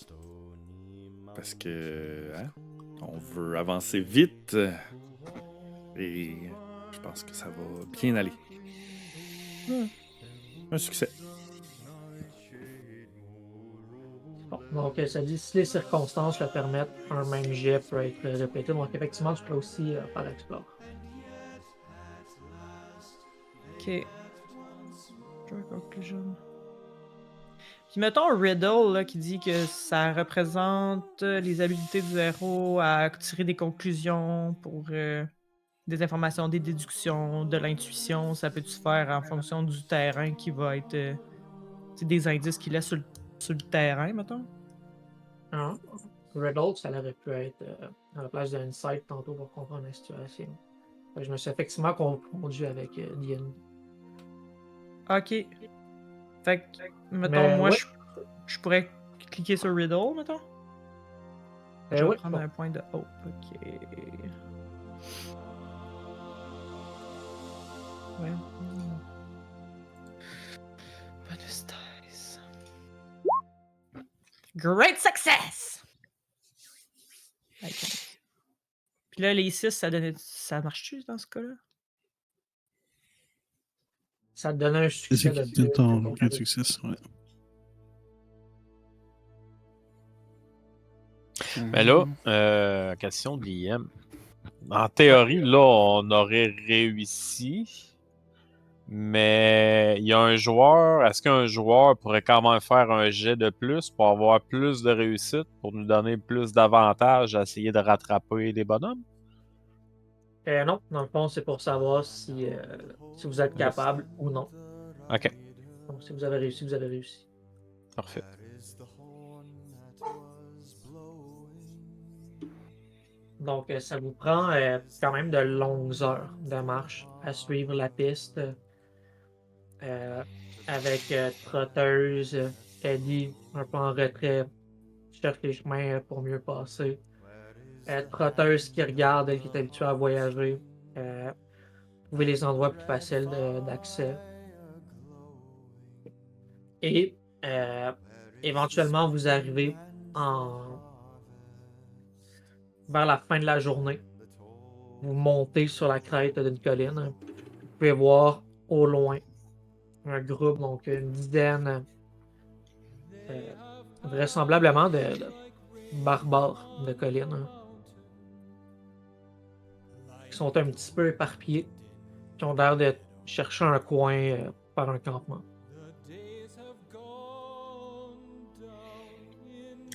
Parce que on veut avancer vite. Et je pense que ça va bien aller. Un succès. Bon, donc, ça dit si les circonstances le permettent, un même jet peut être répété. Donc, effectivement, tu peux aussi faire Explore. Ok. Conclusion. Puis mettons Riddle là, qui dit que ça représente les habiletés du héros à tirer des conclusions pour des informations, des déductions, de l'intuition. Ça peut se faire en fonction du terrain qui va être des indices qu'il laisse sur le terrain, mettons. Riddle, ça aurait pu être à la place d'Insight tantôt pour comprendre la situation. Fait que je me suis effectivement confondu avec Diane. Ok. Fait que, mettons, moi, je pourrais cliquer sur Riddle, mettons. Je vais prendre un point de hope. Ok. Ouais. Bonus dice. Great success! Okay. Puis là, les 6, ça marche-tu dans ce cas-là? Ça te donne un succès de C'est ton succès, ouais. Mais là, question de l'IM. En théorie, là, on aurait réussi. Mais il y a un joueur. Est-ce qu'un joueur pourrait quand même faire un jet de plus pour avoir plus de réussite, pour nous donner plus d'avantages à essayer de rattraper les bonhommes? Non, dans le fond, c'est pour savoir si vous êtes capable ou non. Ok, Donc, si vous avez réussi, vous avez réussi. parfait. Donc, ça vous prend quand même de longues heures de marche à suivre la piste avec Trotteuse, Eddie un peu en retrait, cherche les chemins pour mieux passer. Trotteuse qui regarde, elle qui est habituée à voyager, trouver les endroits plus faciles d'accès. Et éventuellement, vous arrivez vers la fin de la journée. Vous montez sur la crête d'une colline. Vous pouvez voir au loin un groupe, donc une dizaine, vraisemblablement de barbares de collines, qui sont un petit peu éparpillés, qui ont l'air de chercher un coin par un campement.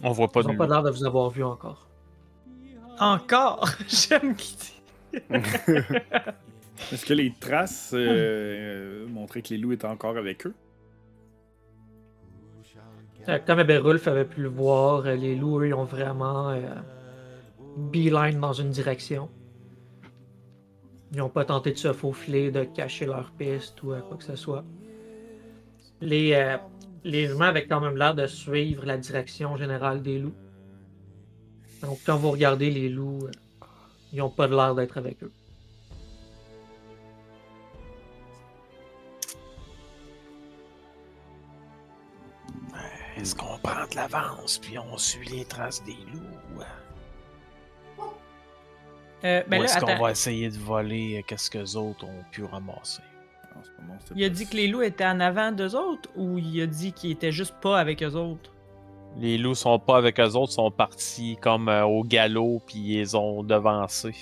On voit pas Ils de n'ont pas loup. l'air de vous avoir vu encore. Encore! J'aime qu'il dit. Est-ce que les traces montraient que les loups étaient encore avec eux? Comme Eberulf avait pu le voir, les loups, eux, ils ont vraiment beeline dans une direction. Ils n'ont pas tenté de se faufiler, de cacher leur piste ou quoi que ce soit. Les humains avaient quand même l'air de suivre la direction générale des loups. Donc, quand vous regardez les loups, ils n'ont pas l'air d'être avec eux. Est-ce qu'on prend de l'avance puis on suit les traces des loups? Ben Ou là, est-ce qu'on attends. va essayer de voler qu'est-ce que les autres ont pu ramasser? En ce moment, c'était Il a pas dit si- que les loups étaient en avant d'eux autres ou il a dit qu'ils étaient juste pas avec eux autres? Les loups sont pas avec eux autres, sont partis comme au galop puis ils les ont devancés.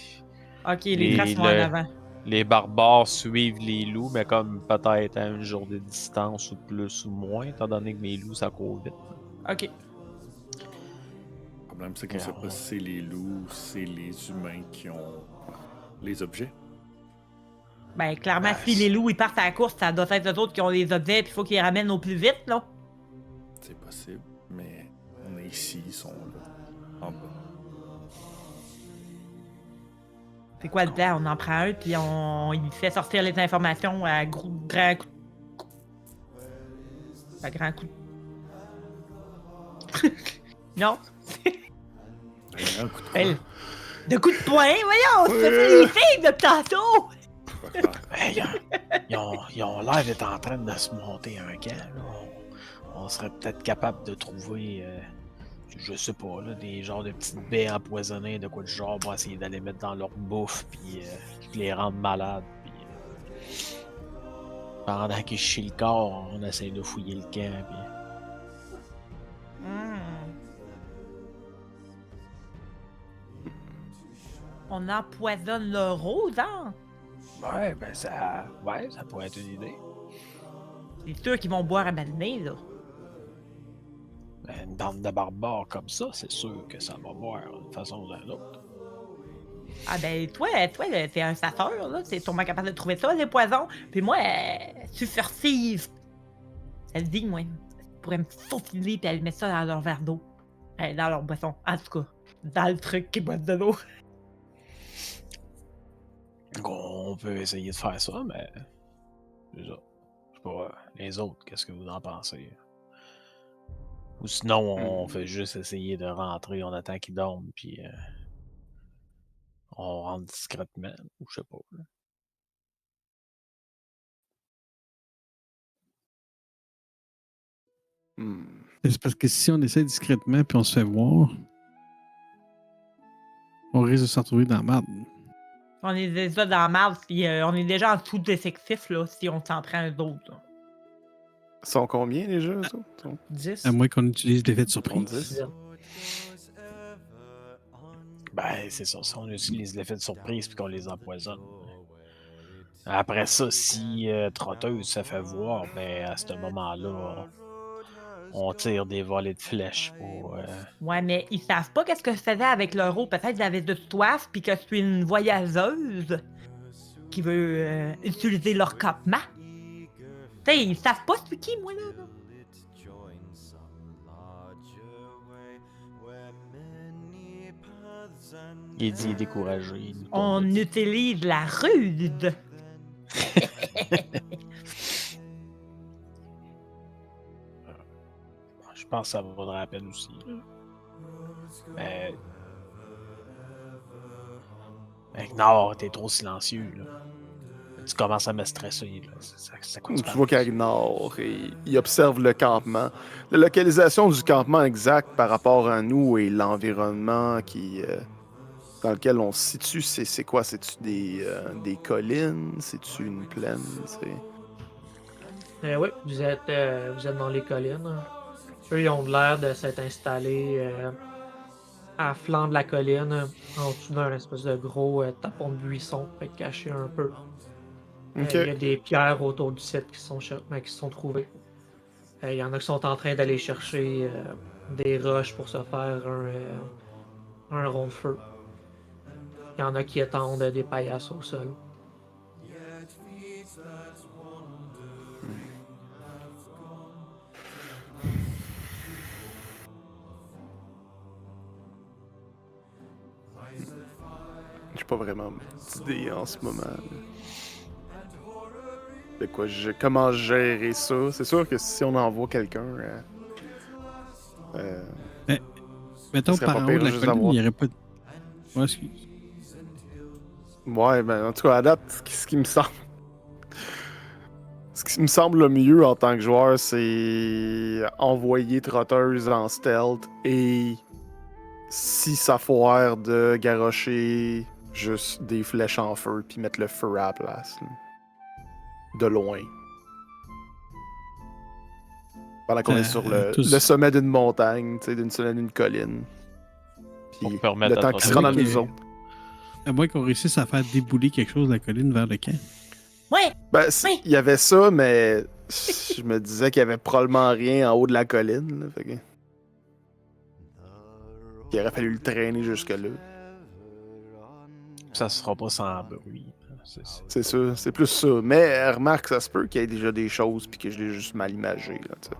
Ok, les traces sont en avant. Les barbares suivent les loups, mais comme peut-être à une journée de distance ou plus ou moins, étant donné que mes loups ça court vite. Ok. Le problème, c'est qu'on sait pas si c'est les loups ou si c'est les humains qui ont les objets. Ben, clairement, Ben, si les loups ils partent à la course, ça doit être eux autres qui ont les objets, puis il faut qu'ils les ramènent au plus vite, là. C'est possible, mais on est ici, ils sont là, en bas. C'est quoi le plan? On en prend un, puis il fait sortir les informations à grand coup. À grand coup. Non? Un grand coup de Elle. De coups de poing, voyons! Ça fait les filles de tantôt! poing. hey, ils ont l'air d'être en train de se monter un camp. Là. On serait peut-être capable de trouver, je sais pas, là, des genres de petites baies empoisonnées, de quoi de genre, pour essayer d'aller mettre dans leur bouffe, puis les rendre malades. Puis, pendant qu'ils chient le corps, on essaie de fouiller le camp. Puis... On empoisonne le rose, hein? Ouais, ben ça pourrait être une idée. C'est sûr qu'ils vont boire à baliner, là. Ben, une bande de barbares comme ça, c'est sûr que ça va boire d'une façon ou d'une autre. Ah ben, toi, t'es un chasseur, là. T'es sûrement capable de trouver ça, les poisons. Puis moi, subversive. Elle dit, moi, je pourrais me faufiler puis elle met ça dans leur verre d'eau. Dans leur boisson. En tout cas, dans le truc qui boit de l'eau. On peut essayer de faire ça, mais. Déjà. Je sais pas, les autres, qu'est-ce que vous en pensez? Ou sinon, on fait juste essayer de rentrer, on attend qu'ils dorment, puis on rentre discrètement, ou je sais pas. Là. C'est parce que si on essaie discrètement puis on se fait voir, on risque de se retrouver dans la merde. On est déjà dans la marde, puis on est déjà en dessous d'effectifs, là, si on s'en prend eux autres. Là. Ils sont combien déjà, eux autres? Ils sont 10. À moins qu'on utilise l'effet de sont surprise. 10. Ben, c'est ça. Si on utilise l'effet de surprise puis qu'on les empoisonne. Après ça, si Trotteuse se fait voir, ben à ce moment-là, on tire des volées de flèches pour. Ouais, mais ils savent pas qu'est-ce que je faisais avec leur eau. Peut-être qu'ils avaient de soif, puis que je suis une voyageuse qui veut utiliser leur campement. Tu sais, ils savent pas c'est qui, moi, là. Il dit découragé. il nous On tourne dessus. utilise la ruse. Je pense que ça vaudrait la peine aussi. Là. Mais. Mec, non, t'es trop silencieux. Là. Tu commences à me stresser. Là. Ça coûte Tu vois qu'Agnor, il observe le campement. La localisation du campement exact par rapport à nous et l'environnement dans lequel on se situe, c'est quoi? C'est-tu des collines? C'est-tu une plaine? Oui, vous êtes dans les collines. Eux, ils ont l'air de s'être installés à flanc de la colline, en dessous d'un espèce de gros tapon de buisson, fait caché un peu. Ok. Il y a des pierres autour du site qui qui sont trouvées. Il y en a qui sont en train d'aller chercher des roches pour se faire un rond de feu. Il y en a qui étendent des paillasses au sol. J'ai pas vraiment d'idée en ce moment. De quoi, comment gérer ça? C'est sûr que si on envoie quelqu'un, Mettons, serait pas par en haut pire de la juste colline, d'avoir- il n'y aurait pas de. Ouais, excuse. ouais, ben en tout cas, à date, ce qui me semble. Ce qui me semble le mieux en tant que joueur, c'est envoyer Trotteuse en stealth et si ça foire de garrocher juste des flèches en feu puis mettre le feu à la place. Là. De loin. Pendant qu'on est sur le sommet d'une montagne, d'une colline. Puis Pour permettre le à temps qui Trotteuse sera dans de- nous autres. À moins qu'on réussisse à faire débouler quelque chose de la colline vers le camp. Ouais, Ben, Oui. il y avait ça, mais je me disais qu'il y avait probablement rien en haut de la colline. Là, fait que... Il aurait fallu le traîner jusque-là. Ça se fera pas sans bruit. C'est ça, c'est plus ça. Mais remarque, ça se peut qu'il y ait déjà des choses puis que je l'ai juste mal imagé. Là, t'sais.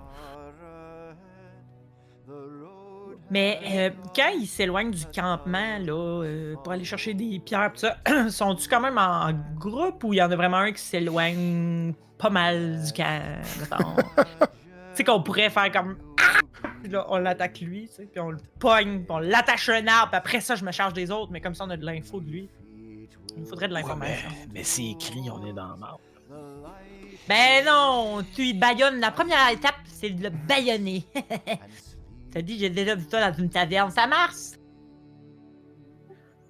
mais quand ils s'éloignent du campement, là, pour aller chercher des pierres, pis ça, sont-tu quand même en groupe ou il y en a vraiment un qui s'éloigne pas mal du camp, mettons? Tu sais qu'on pourrait faire comme... Ah! Puis là, on l'attaque lui, tu sais, puis on le pogne, puis on l'attache à un arbre, puis après ça, je me charge des autres, mais comme ça, on a de l'info de lui. Il nous faudrait de Ouais, l'information. mais c'est écrit, on est dans le marbre. Ben non, tu y baïonnes. La première étape, c'est de le baïonner. T'as dit, j'ai déjà vu ça dans une taverne, ça marche?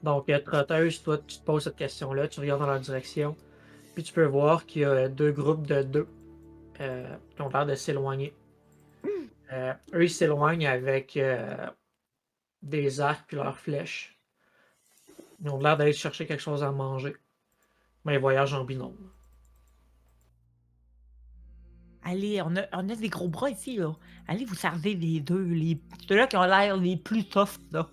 Donc, Trotteuse, toi, tu te poses cette question-là, tu regardes dans leur direction, puis tu peux voir qu'il y a deux groupes de deux qui ont l'air de s'éloigner. Eux, ils s'éloignent avec des arcs puis leurs flèches. Ils ont l'air d'aller chercher quelque chose à manger. Mais ils voyagent en binôme. Allez, on a des gros bras ici, là. Allez vous servir les deux, ceux-là qui ont l'air les plus soft, là.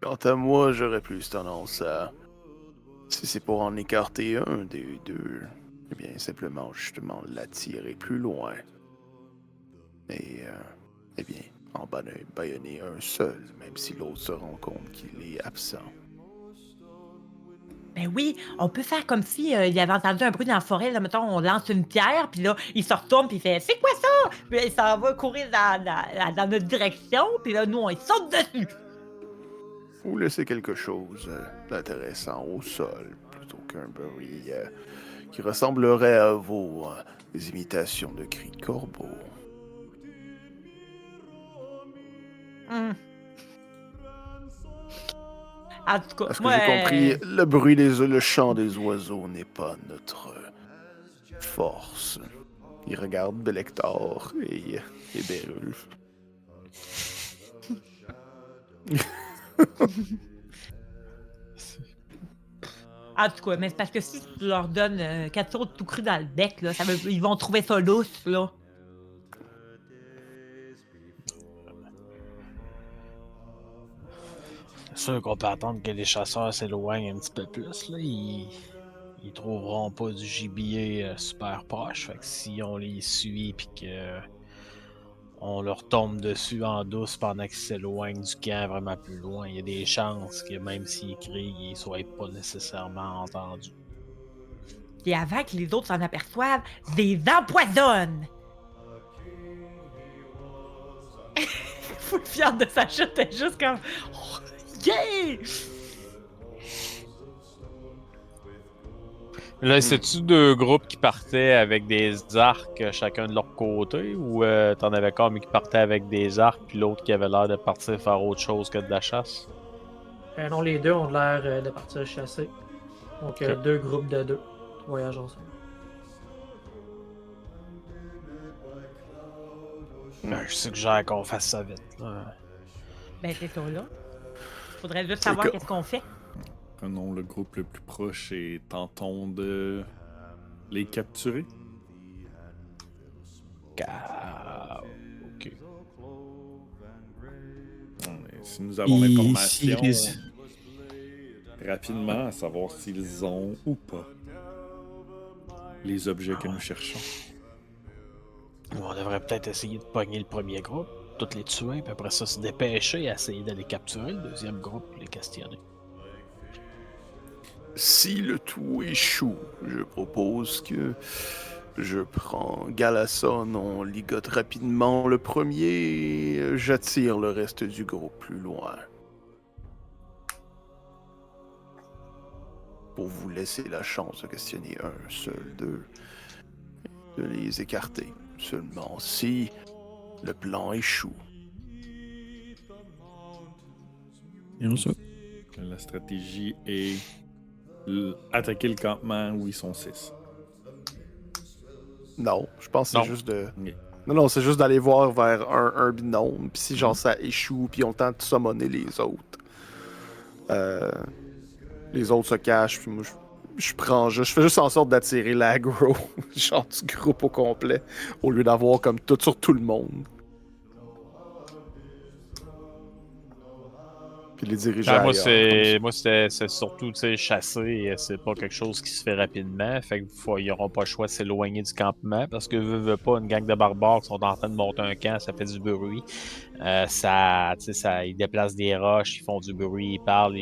Quant à moi, j'aurais plus tendance à... Si c'est pour en écarter un des deux, eh bien, simplement, justement, l'attirer plus loin. Et, eh bien, en baïonner un seul, même si l'autre se rend compte qu'il est absent. Ben oui, on peut faire comme si il avait entendu un bruit dans la forêt, là, mettons, on lance une pierre, puis là, il se retourne, puis il fait « C'est quoi ça? » Puis là, il s'en va courir dans notre direction, puis là, nous, on y saute dessus. Ou laisser quelque chose d'intéressant au sol, plutôt qu'un bruit qui ressemblerait à vos imitations de cris de corbeau. Hum. En tout cas, Parce que moi, j'ai compris, le chant des oiseaux n'est pas notre force. Il regarde Belector et Bérulf. En tout cas, mais c'est parce que si tu leur donnes 4 sauts tout cru dans le bec, là, ils vont trouver ça lousse, là. C'est sûr qu'on peut attendre que les chasseurs s'éloignent un petit peu plus. Là. Ils trouveront pas du gibier super proche. Fait que si on les suit puis que on leur tombe dessus en douce pendant qu'ils s'éloignent du camp vraiment plus loin, il y a des chances que même s'ils crient, ils soient pas nécessairement entendus. Et avant que les autres s'en aperçoivent, je les empoisonne! Full fière de sa chute, elle est juste comme. Oh, yeah! Là, c'est-tu deux groupes qui partaient avec des arcs chacun de leur côté ou t'en avais comme qui partaient avec des arcs puis l'autre qui avait l'air de partir faire autre chose que de la chasse? Non, les deux ont l'air de partir chasser. Donc, Ok. 2 groupes de 2 voyagent ensemble. Ben, je suggère qu'on fasse ça vite. Là. Ben, c'est ça, là. Faudrait juste savoir qu'est-ce qu'on fait. Prenons le groupe le plus proche et tentons de les capturer. Ok. Mais si nous avons Et l'information s'ils- rapidement à savoir s'ils ont ou pas les objets que nous cherchons. On devrait peut-être essayer de pogner le premier groupe, tous les tuer, puis après ça se dépêcher et essayer d'aller capturer le deuxième groupe et les questionner. Si le tout échoue, je propose que je prends Galasson, on ligote rapidement le premier et j'attire le reste du groupe plus loin. Pour vous laisser la chance de questionner un seul d'eux, de les écarter. Seulement si le plan échoue. Bien ça. La stratégie est attaquer le campement où ils sont 6. Non, je pense que Non. c'est juste de... Ok. Non, c'est juste d'aller voir vers un binôme, puis si genre ça échoue, puis on tente de summoner les autres. Les autres se cachent, puis moi je prends juste... Je fais juste en sorte d'attirer l'aggro, genre du groupe au complet, au lieu d'avoir comme tout sur tout le monde. Puis les diriger Ben, ailleurs. moi, c'est surtout chasser, c'est pas quelque chose qui se fait rapidement. Fait qu'ils n'auront pas le choix de s'éloigner du campement parce que veut pas, une gang de barbares qui sont en train de monter un camp, ça fait du bruit. Ils déplacent des roches, ils font du bruit, ils parlent,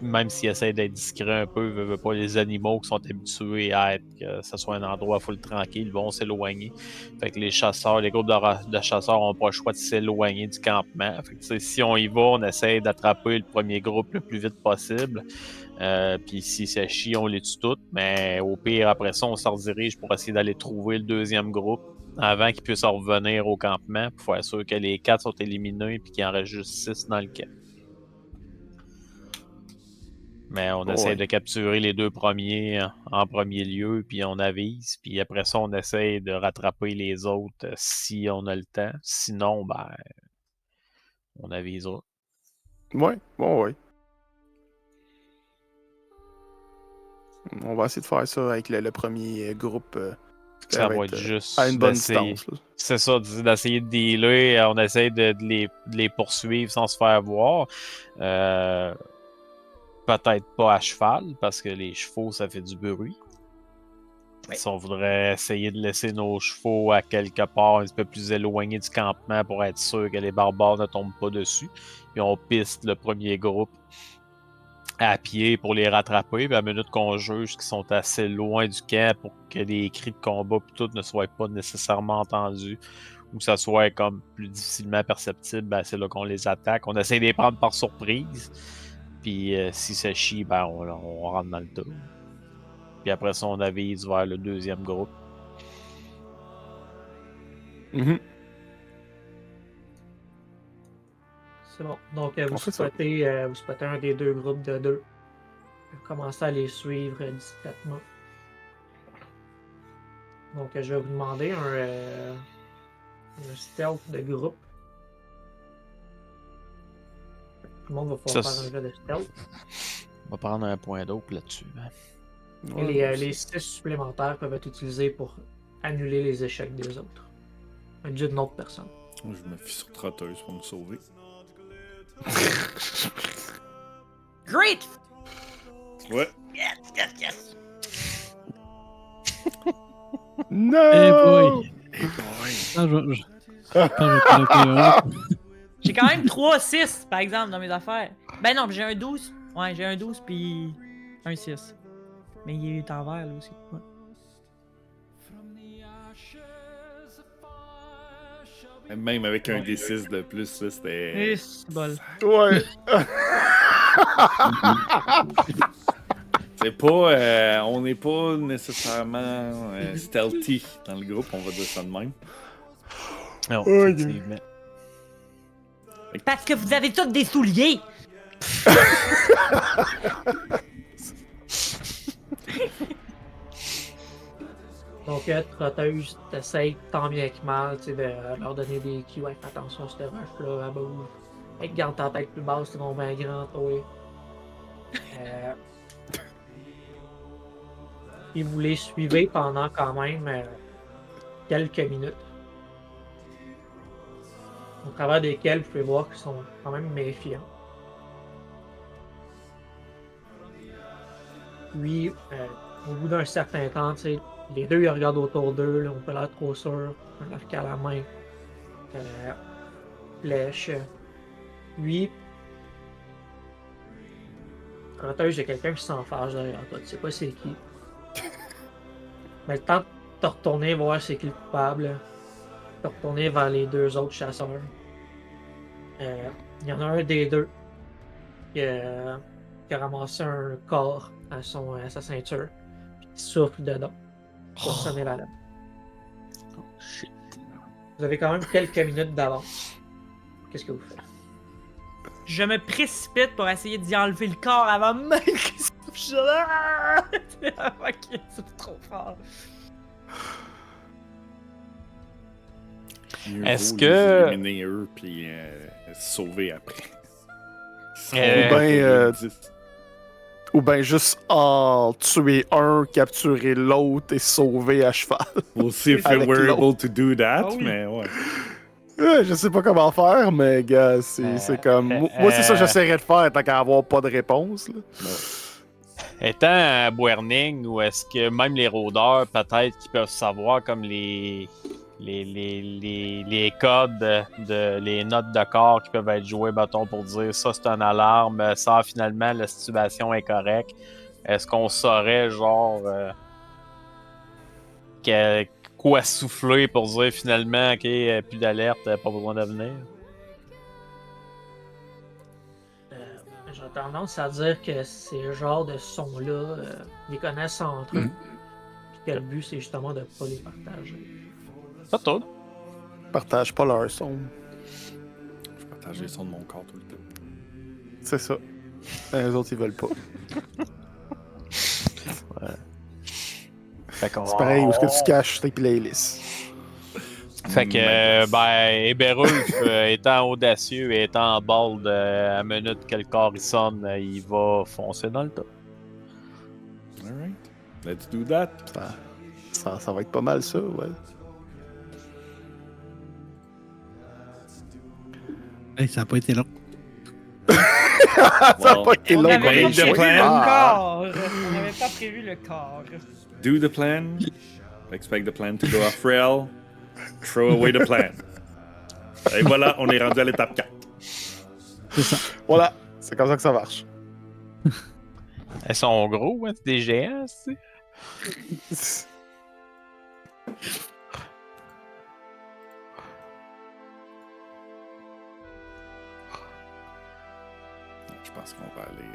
même s'ils essaient d'être discrets un peu, veut pas, les animaux qui sont habitués à être que ce soit un endroit full tranquille, vont s'éloigner. Fait que les chasseurs, les groupes de chasseurs n'ont pas le choix de s'éloigner du campement. Fait que, si on y va, on essaie d'attraper le premier groupe le plus vite possible. Puis si ça chie, on les tue toutes. Mais au pire, après ça, on se redirige pour essayer d'aller trouver le deuxième groupe avant qu'ils puissent revenir au campement pour faire sûr que les 4 sont éliminés et qu'il en reste juste 6 dans le camp. Mais on essaie de capturer les 2 premiers en premier lieu, puis on avise. Puis après ça, on essaie de rattraper les autres si on a le temps. Sinon, ben, on avisera. Ouais. On va essayer de faire ça avec le premier groupe. Ça va être juste à une bonne d'essayer. distance. Là. C'est ça, d'essayer de dealer. On essaie de les poursuivre sans se faire voir. Peut-être pas à cheval, parce que les chevaux, ça fait du bruit. Oui. Si on voudrait essayer de laisser nos chevaux à quelque part un petit peu plus éloignés du campement pour être sûr que les barbares ne tombent pas dessus. Puis on piste le premier groupe à pied pour les rattraper. Puis à la minute qu'on juge qu'ils sont assez loin du camp pour que les cris de combat et tout ne soient pas nécessairement entendus ou que ça soit comme plus difficilement perceptible, ben c'est là qu'on les attaque. On essaie de les prendre par surprise. Puis si ça chie, ben on rentre dans le tas. Puis après ça, on avise vers le deuxième groupe. Mm-hmm. C'est bon. Donc, vous souhaitez un des 2 groupes de 2. Commencez à les suivre discrètement. Donc, je vais vous demander un stealth de groupe. Tout le monde va pouvoir faire un jeu de stealth. On va prendre un point d'eau là-dessus. Hein. Et les 6 supplémentaires peuvent être utilisés pour annuler les échecs des autres. D'une autre personne. Je me fie sur Trotteuse pour me sauver. Great! Ouais. Yes! No! Eh boy! Hey boy! Ah, je vais pas le PA. J'ai quand même 3-6 par exemple dans mes affaires. Ben non, j'ai un 12. Ouais, j'ai un 12 puis un 6. Mais il est en vert là aussi. Ouais. Même avec un D6 de plus, là, c'était. Et c'est bol. Ouais. C'est pas. On n'est pas nécessairement stealthy dans le groupe, on va dire ça de même. Non, Oh, effectivement. Parce que vous avez tous des souliers! Donc, Trotteuse, t'essayes tant bien que mal, tu sais, de leur donner des cues. Ouais, fais attention à cette rush-là, à bout. Hey, garde ta tête plus basse, c'est mon bien grand, toi. Et vous les suivez pendant quand même quelques minutes. Au travers desquels vous pouvez voir qu'ils sont quand même méfiants. Puis, au bout d'un certain temps, tu sais, les deux ils regardent autour d'eux, là, on peut l'air trop sûr, un arc à la main, flèche. Puis, Trotteuse, il y a quelqu'un qui s'en fâche derrière toi, tu sais pas c'est qui. Mais le temps de te retourner voir c'est qui le coupable, te retourner vers les deux autres chasseurs. Il y en a un des deux qui a ramassé un corps à sa ceinture, puis qui souffle dedans pour sonner l'alarme. Oh shit. Vous avez quand même quelques minutes d'avance. Qu'est-ce que vous faites? Je me précipite pour essayer d'y enlever le corps avant même qu'il souffle. Avant qu'il souffle trop fort. Mieux Est-ce vaut que- les éliminer eux puis se sauver après. Ou ben juste en tuer un, capturer l'autre et sauver à cheval. We'll see if Avec we're l'autre. able to do that, Ah oui. mais ouais. Je sais pas comment faire, mais gars, c'est comme. Moi, c'est ça que j'essaierais de faire tant qu'à avoir pas de réponse. Là. Étant à Buerning, ou est-ce que même les rôdeurs, peut-être, qui peuvent savoir comme les codes, les notes de corps qui peuvent être jouées, bâton pour dire ça c'est une alarme, ça finalement la situation est correcte. Est-ce qu'on saurait genre quoi souffler pour dire finalement ok, plus d'alerte, pas besoin de venir? J'ai tendance à dire que ces genres de sons-là, ils connaissent entre eux. Puis que le but, c'est justement de pas les partager. Pas tout. Partage pas leur son. Je partage les sons de mon corps tout le temps. C'est ça. Les autres, ils veulent pas. Fait qu'on- C'est pareil, où est-ce que tu caches tes playlists? Fait que, ben, Eberulf, étant audacieux et étant bold, à minute que le corps il sonne, il va foncer dans le tas. Alright. Let's do that. Ça va être pas mal ça, ouais. Hey, ça a pas été long. Ça a Well, pas été On long. n'avait made pas the prévu plan. le corps. On n'avait pas prévu le corps. Do the plan. Expect the plan to go off rail. Throw away the plan. Et voilà, on est rendu à l'étape 4. C'est ça. Voilà, c'est comme ça que ça marche. Elles sont gros, hein, c'est des géants, tu sais. Je pense qu'on va aller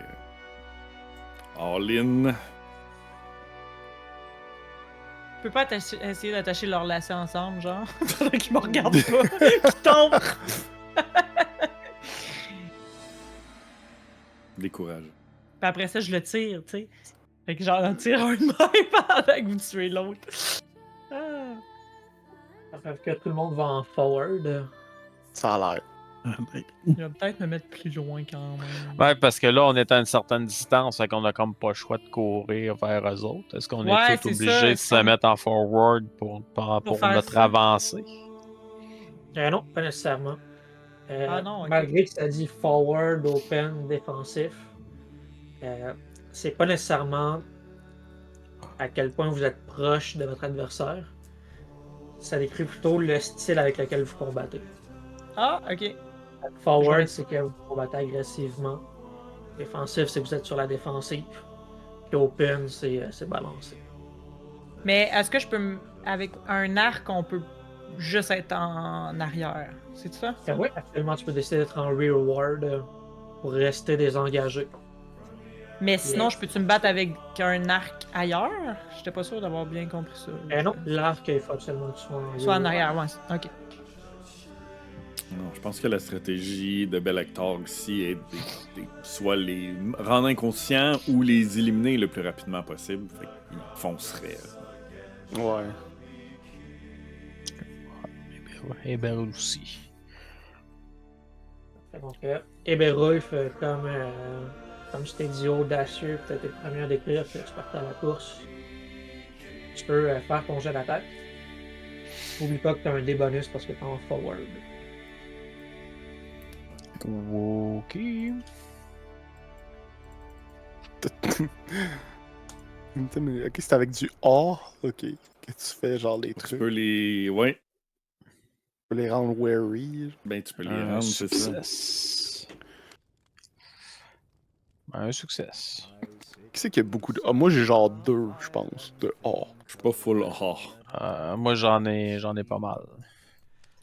all-in. Tu peux pas essayer d'attacher leurs lacets ensemble, genre? Pendant qu'ils me regardent pas. Qu'ils tombent. Décourage. Puis après ça, je le tire, tu sais. Fait que j'en tire un de même pendant que vous tuez l'autre. Ah. Fait que tout le monde va en forward. Ça a l'air. Il va peut-être me mettre plus loin quand même. Ouais, parce que là, on est à une certaine distance, fait qu'on a comme pas le choix de courir vers eux autres. Est-ce qu'on Ouais, est tous c'est obligés ça, de se mettre en forward pour faire notre ça. avancée? Non, pas nécessairement. Ah non, ok. Malgré que ça dit forward, open, défensif, c'est pas nécessairement à quel point vous êtes proche de votre adversaire. Ça décrit plutôt le style avec lequel vous combattez. Ah, ok. Forward, c'est que vous combattez agressivement. Défensif, c'est que vous êtes sur la défensive. Puis open, c'est balancé. Mais est-ce que je peux. Avec un arc, on peut juste être en arrière. C'est ça? Oui, actuellement, tu peux décider d'être en rearward pour rester désengagé. Mais sinon, je peux-tu me battre avec un arc ailleurs? J'étais pas sûr d'avoir bien compris ça. Non, l'arc, il faut absolument que tu sois en Soit en rearward. arrière, ouais. Ok. Non, je pense que la stratégie de Belector ici est soit les rendre inconscients ou les éliminer le plus rapidement possible. Fait qu'ils fonceraient. Ouais. Et Beryl aussi. Donc, Eberulf, comme je t'ai dit, audacieux, peut-être le premier à décrire que tu partais à la course. Tu peux faire ton jet d'attaque. N'oublie pas que tu as un dé-bonus parce que tu es en forward. Ok. Ok, c'est avec du A. Ok. Que tu fais genre les Tu trucs. peux les. Ouais, Tu peux les rendre wary. ben tu peux les Un rendre, c'est ça. succès. Un succès. Qui c'est qui a beaucoup de A? Moi, j'ai genre 2, je pense, de A. Je suis pas full A. Moi, j'en ai pas mal.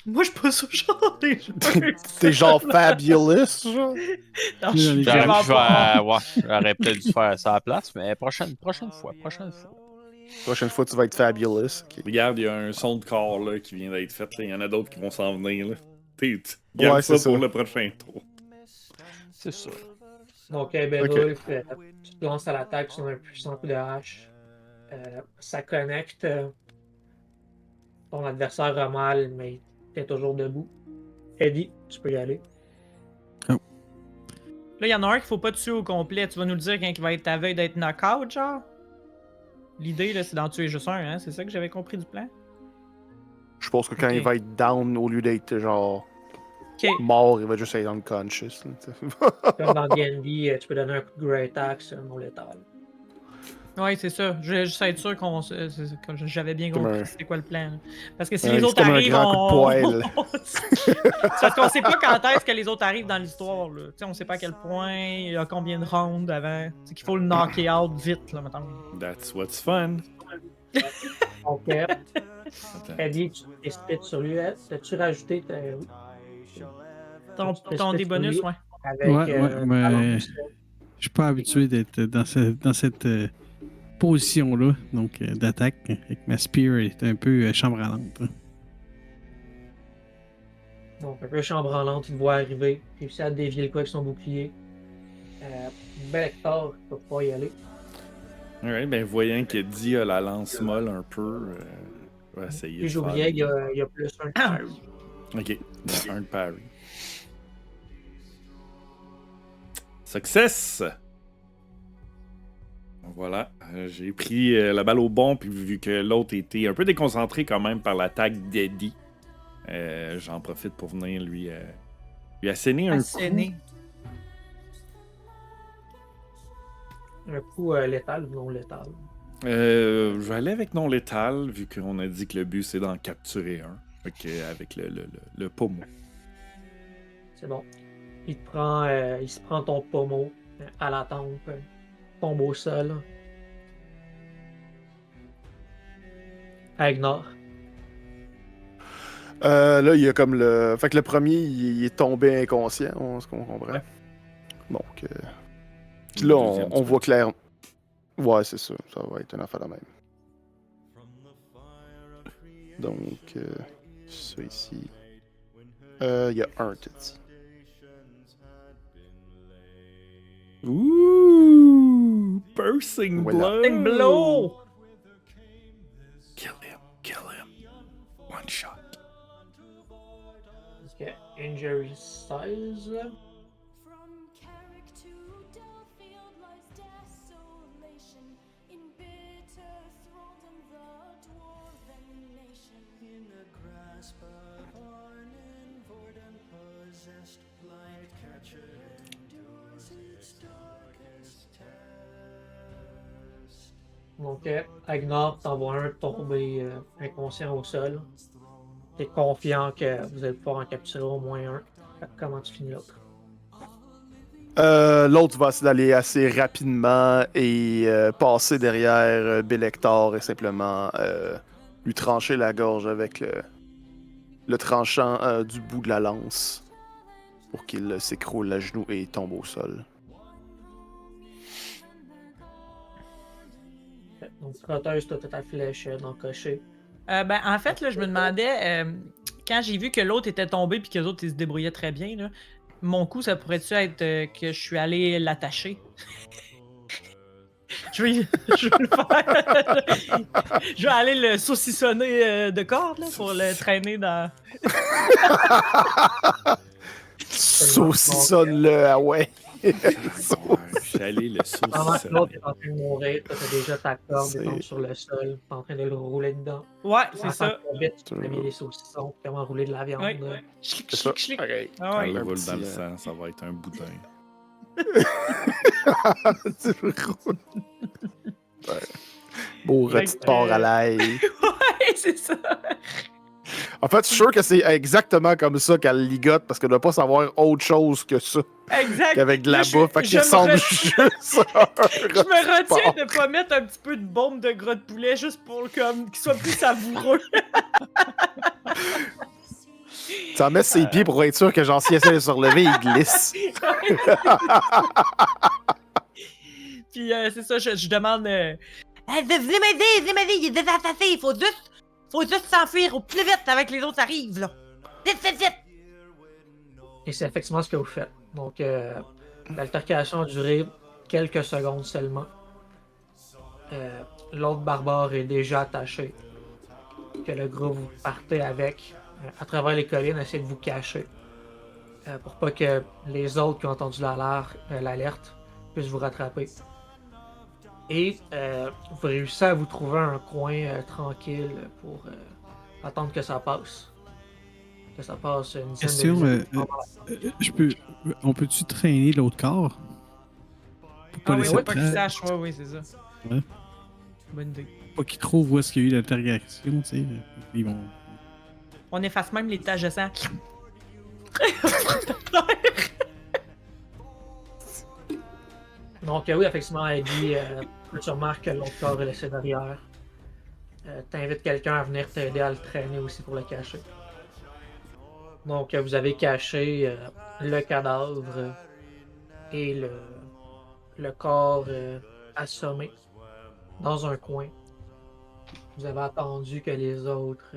Moi, je suis pas sûr, genre, des jeux. T'es genre fabulous, genre? Non, je suis J'aurais vraiment pas. J'aurais peut-être dû faire ça à la place, mais prochaine fois. Prochaine fois, tu vas être fabulous. Ok. Regarde, il y a un son de corps là, qui vient d'être fait. Là. Il y en a d'autres qui vont s'en venir. Là. Garde Ouais, ça c'est pour ça. le prochain tour. C'est ça. Donc, Eberulf, tu te lances à l'attaque sur un puissant coup de hache. Ça connecte. Ton adversaire a mal, mais t'es toujours debout. Eddie, tu peux y aller. Là, il y en a un qu'il faut pas tuer au complet. Tu vas nous le dire quand il va être à veille d'être knockout, genre? L'idée, là, c'est d'en tuer juste un, hein? C'est ça que j'avais compris du plan? Je pense que quand Ok. il va être down, au lieu d'être genre Ok. mort, il va juste être unconscious. Là, Comme dans D&D, tu peux donner un coup de Great Axe non létal. Ouais, c'est ça. Je voulais juste être sûr que j'avais bien Comme compris un- c'était quoi le plan. Là. Parce que si Ouais, les c'est autres comme un arrivent, grand coup de poêle. c'est parce qu'on sait pas quand est-ce que les autres arrivent dans l'histoire. Là. T'sais, on sait pas à quel point, il y a combien de rounds avant. C'est qu'il faut le knocker out vite, là, mettons. That's what's fun. Donc, Attends. Eddie, tu t'expliques sur lui. As-tu rajouté Ton des bonus, ouais. avec Ouais, mais balance? je suis pas habitué d'être dans cette position-là, donc d'attaque, avec ma spear est un peu chambranlante. Donc, un peu chambranlante, il te voit arriver. Il réussit à dévier le coup avec son bouclier. Belector, il peut pas y aller. Alright, ben voyant qu'Eddie a la lance molle un peu, on va essayer Puis de faire... j'oubliais, il y a plus un parry. Ok, il y a un de parry. Success! Voilà, j'ai pris la balle au bon, puis vu que l'autre était un peu déconcentré quand même par l'attaque d'Eddie, j'en profite pour venir lui asséner un coup. Asséné. Un coup létal ou non létal. Je vais aller avec non létal, vu qu'on a dit que le but c'est d'en capturer un. Fait que avec le pommeau. C'est bon. Il se prend ton pommeau à la tempe, tombe au sol. Agnar. Là, il y a comme le. Fait que le premier, il est tombé inconscient, on se comprend. Ouais. Donc. Puis là, Le deuxième, on tu voit clair. Ouais, c'est ça. Ça va être une affaire de même. Donc, ça ici. Il y a un, t'as dit. Ouh! Bursting Voilà. blow! Big blow! Kill him, kill him. One shot. Ok, Injury 16. From Carrick to Delafield lies desolation. In bitter thraldom the dwarven nation. In the grasp of Arnon, Vorden possessed, blind catcher endures its darkest test. Donc, Agnar t'envoie un tomber inconscient au sol. T'es confiant que vous allez pouvoir en capturer au moins un. Fait que comment tu finis l'autre? L'autre va d'aller assez rapidement et passer derrière Belector et simplement lui trancher la gorge avec le tranchant du bout de la lance pour qu'il s'écroule à genoux et tombe au sol. Donc, Trotteuse, t'as ta flèche d'encocher. Ben, en fait, là, je me demandais, quand j'ai vu que l'autre était tombé puis que les autres ils se débrouillaient très bien, là, mon coup, ça pourrait-tu être que je suis allé l'attacher? je vais le faire. Je vais aller le saucissonner de corde là, pour le traîner dans. Saucissonne-le, ah ouais! J'allais le Pendant que l'autre saucissonner. est en train de mourir, toi, t'as déjà ta corde C'est- et tombe sur le sol. T'es en train de le rouler dedans. Ouais, c'est En ça. tant que vite, tu as mis les saucissons, comment rouler de la viande. Ouais. Chlic, C'est ça. chlic, chlic. Ok. Ah Quand ouais. il Un vole petit, dans le sang, ça va être un boudin. Tu roules. Ouais. Beau Fait rôti de que, porc à l'ail. Ouais, c'est ça. En fait, je suis sûr que c'est exactement comme ça qu'elle ligote parce qu'elle ne doit pas savoir autre chose que ça Exact. qu'avec de la Là, bouffe. Fait je qu'il me ressemble re- juste Je me retiens porc. de pas mettre un petit peu de bombe de gras de poulet juste pour comme qu'il soit plus savoureux. Tu en mets ses pieds pour être sûr que genre, s'il essaie de se relever, il glisse. Puis c'est ça, je demande. Hey, venez m'aider, il est désassassin, il faut juste s'enfuir au plus vite avec les autres arrivent là. Vite, vite, vite! Et c'est effectivement ce que vous faites. Donc, l'altercation a duré quelques secondes seulement. L'autre barbare est déjà attaché. Que le groupe vous partez avec à travers les collines, essayez de vous cacher. Pour pas que les autres qui ont entendu l'alerte puissent vous rattraper. Et vous réussissez à vous trouver un coin tranquille pour attendre que ça passe. Que ça passe une dizaine Question, de minutes. on peut-tu traîner l'autre corps? Pour pas Ah oui, laisser ouais, de pas qu'ils traces, sachent, ouais, c'est ça. Ouais. Bonne idée. pas qu'ils trouvent où est-ce qu'il y a eu l'interrogation, tu sais. Ils vont... On efface même les taches de sang. Donc oui, effectivement, elle dit tu remarques que l'autre corps est laissé derrière. T'invites quelqu'un à venir t'aider à le traîner aussi pour le cacher. Donc vous avez caché le cadavre et le corps assommé dans un coin. Vous avez attendu que les autres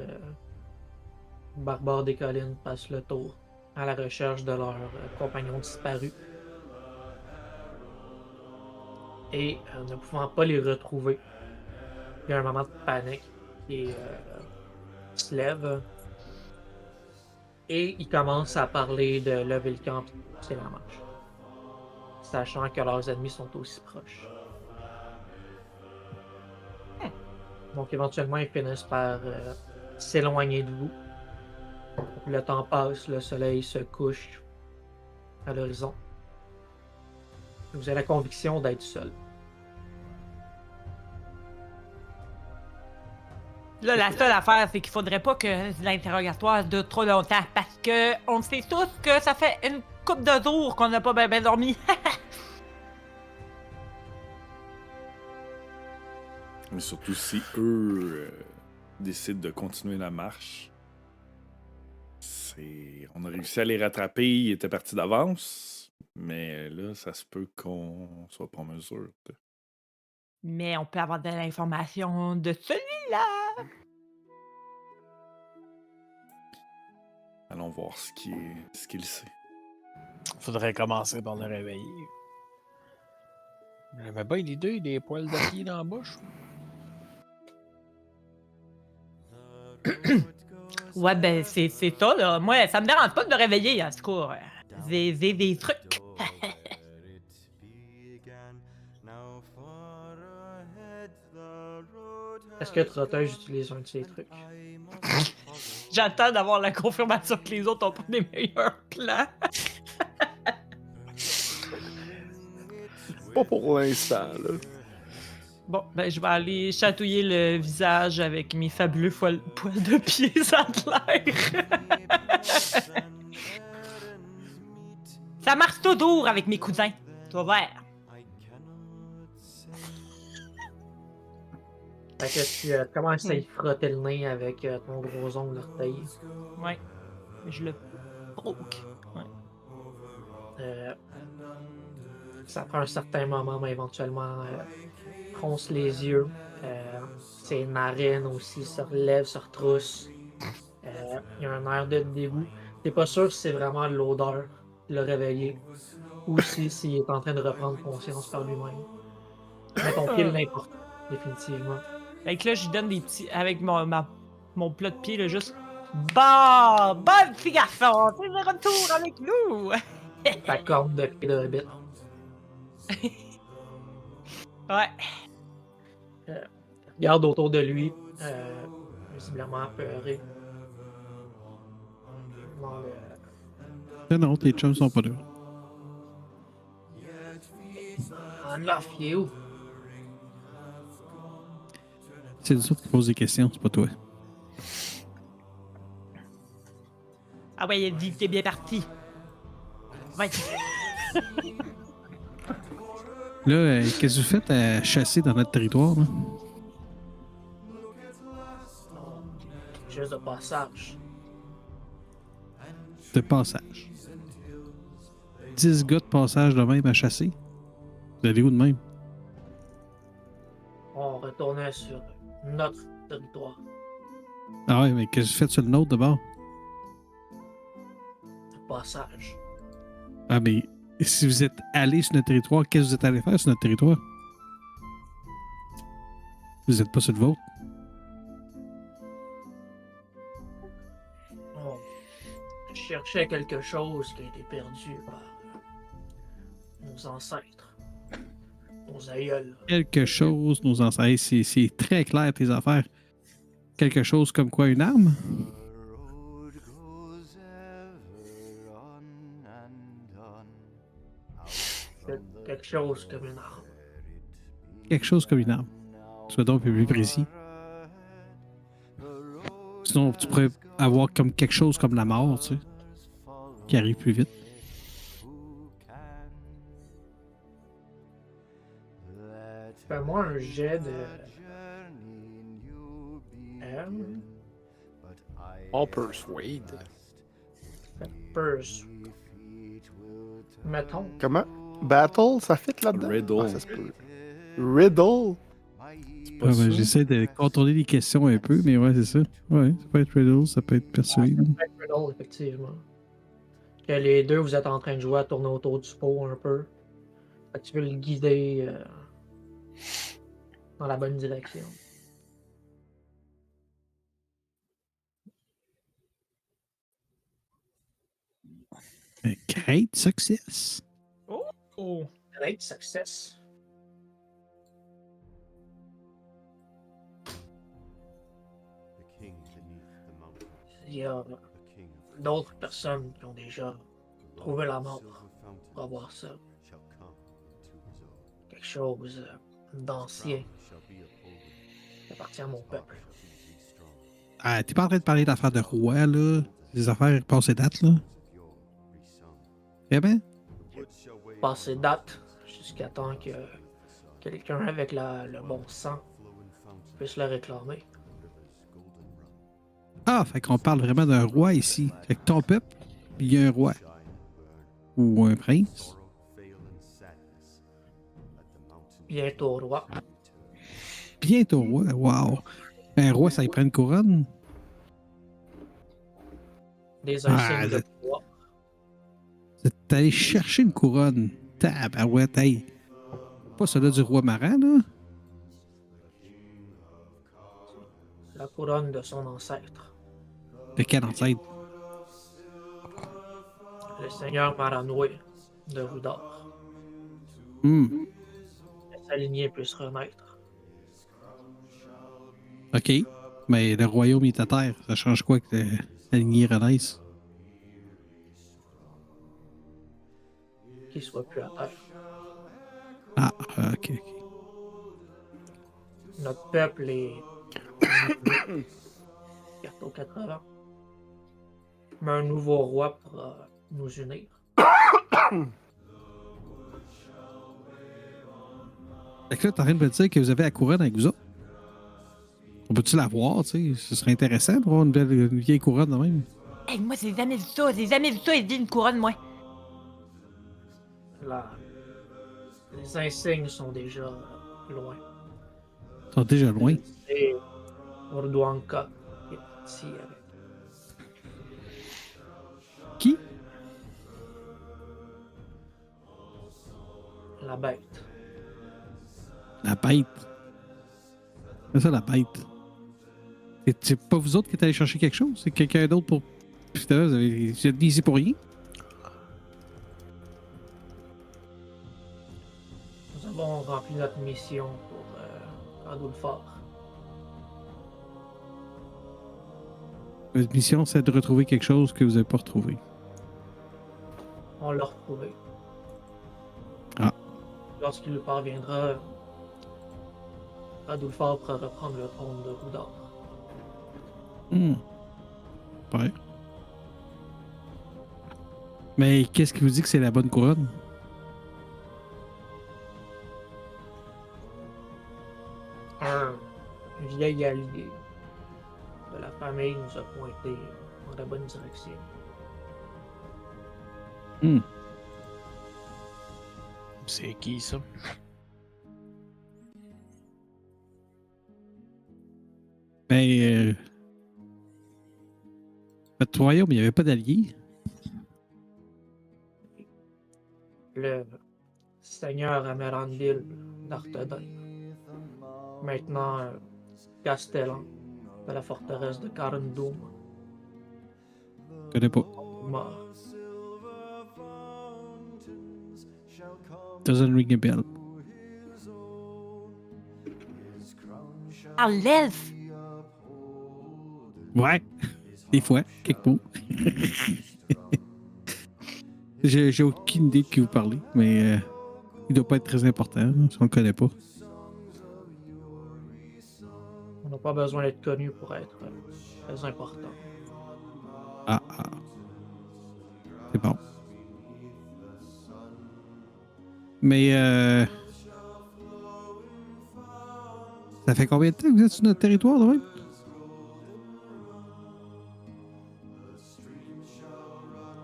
barbares des collines passent le tour à la recherche de leurs compagnons disparus. Et ne pouvant pas les retrouver, il y a un moment de panique qui se lève et ils commencent à parler de lever le camp et de pousser la marche, sachant que leurs ennemis sont aussi proches. Donc éventuellement, ils finissent par s'éloigner de vous. Le temps passe, le soleil se couche à l'horizon. Vous avez la conviction d'être seul. Là, la seule affaire, c'est qu'il faudrait pas que l'interrogatoire dure trop longtemps parce que on sait tous que ça fait une couple de jours qu'on n'a pas bien dormi. Mais surtout si eux décident de continuer la marche, on a réussi à les rattraper, ils étaient partis d'avance, mais là, ça se peut qu'on soit pas en mesure de... Mais on peut avoir de l'information de celui-là. Allons voir ce qu'il sait. Faudrait commencer par le réveiller. J'avais pas l'idée des poils de pied dans la bouche. Ouais, ben, c'est ça, là. Moi, ça me dérange pas de me réveiller, en tout cas. J'ai des trucs. Est-ce que Trottage utilise un de ces trucs? J'attends d'avoir la confirmation que les autres ont pas des meilleurs plans. Pas pour l'instant, là. Bon, ben, je vais aller chatouiller le visage avec mes fabuleux poils de pied, ça a l'air. Ça marche toujours avec mes cousins. Tu vas voir. Fait que tu commences à y frotter le nez avec ton gros ongle d'orteil. Ouais. Je le broke. Ouais. Ça prend un certain moment, mais éventuellement, fronce les yeux. Ses narines aussi se relèvent, se retroussent. Il y a un air de dégoût. T'es pas sûr si c'est vraiment l'odeur qui l'a réveillé ou s'il est en train de reprendre conscience par lui-même. Mais ton pied l'importe, définitivement. Fait que là, je lui donne des petits. Avec mon plat de pied, là, juste. Bon! Bon petit garçon! C'est de retour avec nous! Ta corne de pied de hobbit. Ouais. Regarde autour de lui, visiblement apeuré. Dans le... Non, tes chums sont pas là. Anlaf, il est où? C'est nous autres qui posent des questions, c'est pas toi. Ah ouais, il dit que t'es bien parti. Ouais. Là, qu'est-ce que vous faites à chasser dans notre territoire, là? Juste de passage. De passage. 10 gars de passage de même à chasser? Vous allez où de même? On retournait sur notre territoire. Ah ouais, mais qu'est-ce que vous faites sur le nôtre d'abord? De passage. Ah, mais si vous êtes allé sur notre territoire, qu'est-ce que vous êtes allé faire sur notre territoire? Vous n'êtes pas sur le vôtre? On cherchait quelque chose qui a été perdu par nos ancêtres, nos aïeuls. Quelque chose, nos ancêtres, c'est très clair tes affaires. Quelque chose comme quoi, une arme? Quelque chose comme une arme. Quelque chose comme une arme. Sois donc un peu plus précis. Sinon, tu pourrais avoir comme quelque chose comme la mort, tu sais, qui arrive plus vite. Fais-moi un jet de... On persuade. Purse. Mettons. Comment? Battle, ça fit là-dedans? Riddle. Ah, ça se peut. Riddle? Pas Ouais, ça. ben, j'essaie de contrôler les questions un peu, mais ouais, c'est ça. Ouais, ça peut être riddle, ça peut être persuade. Riddle, effectivement. Que les deux, vous êtes en train de jouer à tourner autour du pot un peu. Fait que tu veux le guider dans la bonne direction. Great success. Oh! Great success. Il y a d'autres personnes qui ont déjà trouvé la mort pour avoir ça. Quelque chose d'ancien qui appartient à mon peuple. Ah, t'es pas en train de parler d'affaires de roi, là? Des affaires passées date, là? Eh ben? Passer date jusqu'à temps que quelqu'un avec le bon sang puisse le réclamer. Ah, fait qu'on parle vraiment d'un roi ici. Fait que ton peuple, il y a un roi. Ou un prince. Bientôt roi. Bientôt roi, wow. Un roi, ça y prend une couronne? Des Ah, insignes de pouvoir. T'es allé chercher une couronne. Tabarouette, hey. Pas celle-là du roi marin, là? La couronne de son ancêtre. De quel ancêtre? Le seigneur Maranoué de Rudor. Hmm. Sa lignée puisse renaître. OK. Mais le royaume est à terre. Ça change quoi que la lignée renaisse? Qu'il soit plus à terre. Ah, OK. OK. Notre peuple est bientôt 80. Mais un nouveau roi pourra nous unir. Fait que là, t'es en train de me dire que vous avez la couronne avec vous autres? On peut-tu la voir, tu sais? Ce serait intéressant d'avoir une vieille couronne de même. Hey, moi, j'ai jamais vu ça. J'ai jamais vu ça, il dit une couronne, moi. Là, les insignes sont déjà loin. Ils sont déjà loin. Et Orduanka est parti avec Qui? la bête. La bête. C'est ça, la bête. C'est pas vous autres qui êtes allés chercher quelque chose? C'est quelqu'un d'autre pour. Putain, vous êtes venus ici pour rien? Nous avons rempli notre mission pour Adolfort. Votre mission, c'est de retrouver quelque chose que vous n'avez pas retrouvé. On l'a retrouvé. Ah. Lorsqu'il lui parviendra, Adolfort pourra reprendre le trône de Rudor. Ouais. Mais qu'est-ce qui vous dit que c'est la bonne couronne? Un vieil allié de la famille nous a pointé dans la bonne direction. C'est qui ça? Ben, votre royaume, il n'y avait pas d'alliés. Le seigneur Amerandil d'Artedin. Maintenant Castellan de la forteresse de Carendoum. Je connais pas. Mort. Doesn't ring a bell. Ah, l'elfe! Ouais. Des fois, quelques mots. J'ai aucune idée de qui vous parlez, mais il doit pas être très important, là, si on le connaît pas. On n'a pas besoin d'être connu pour être très important. Ah. C'est bon. Mais ça fait combien de temps que vous êtes sur notre territoire, là?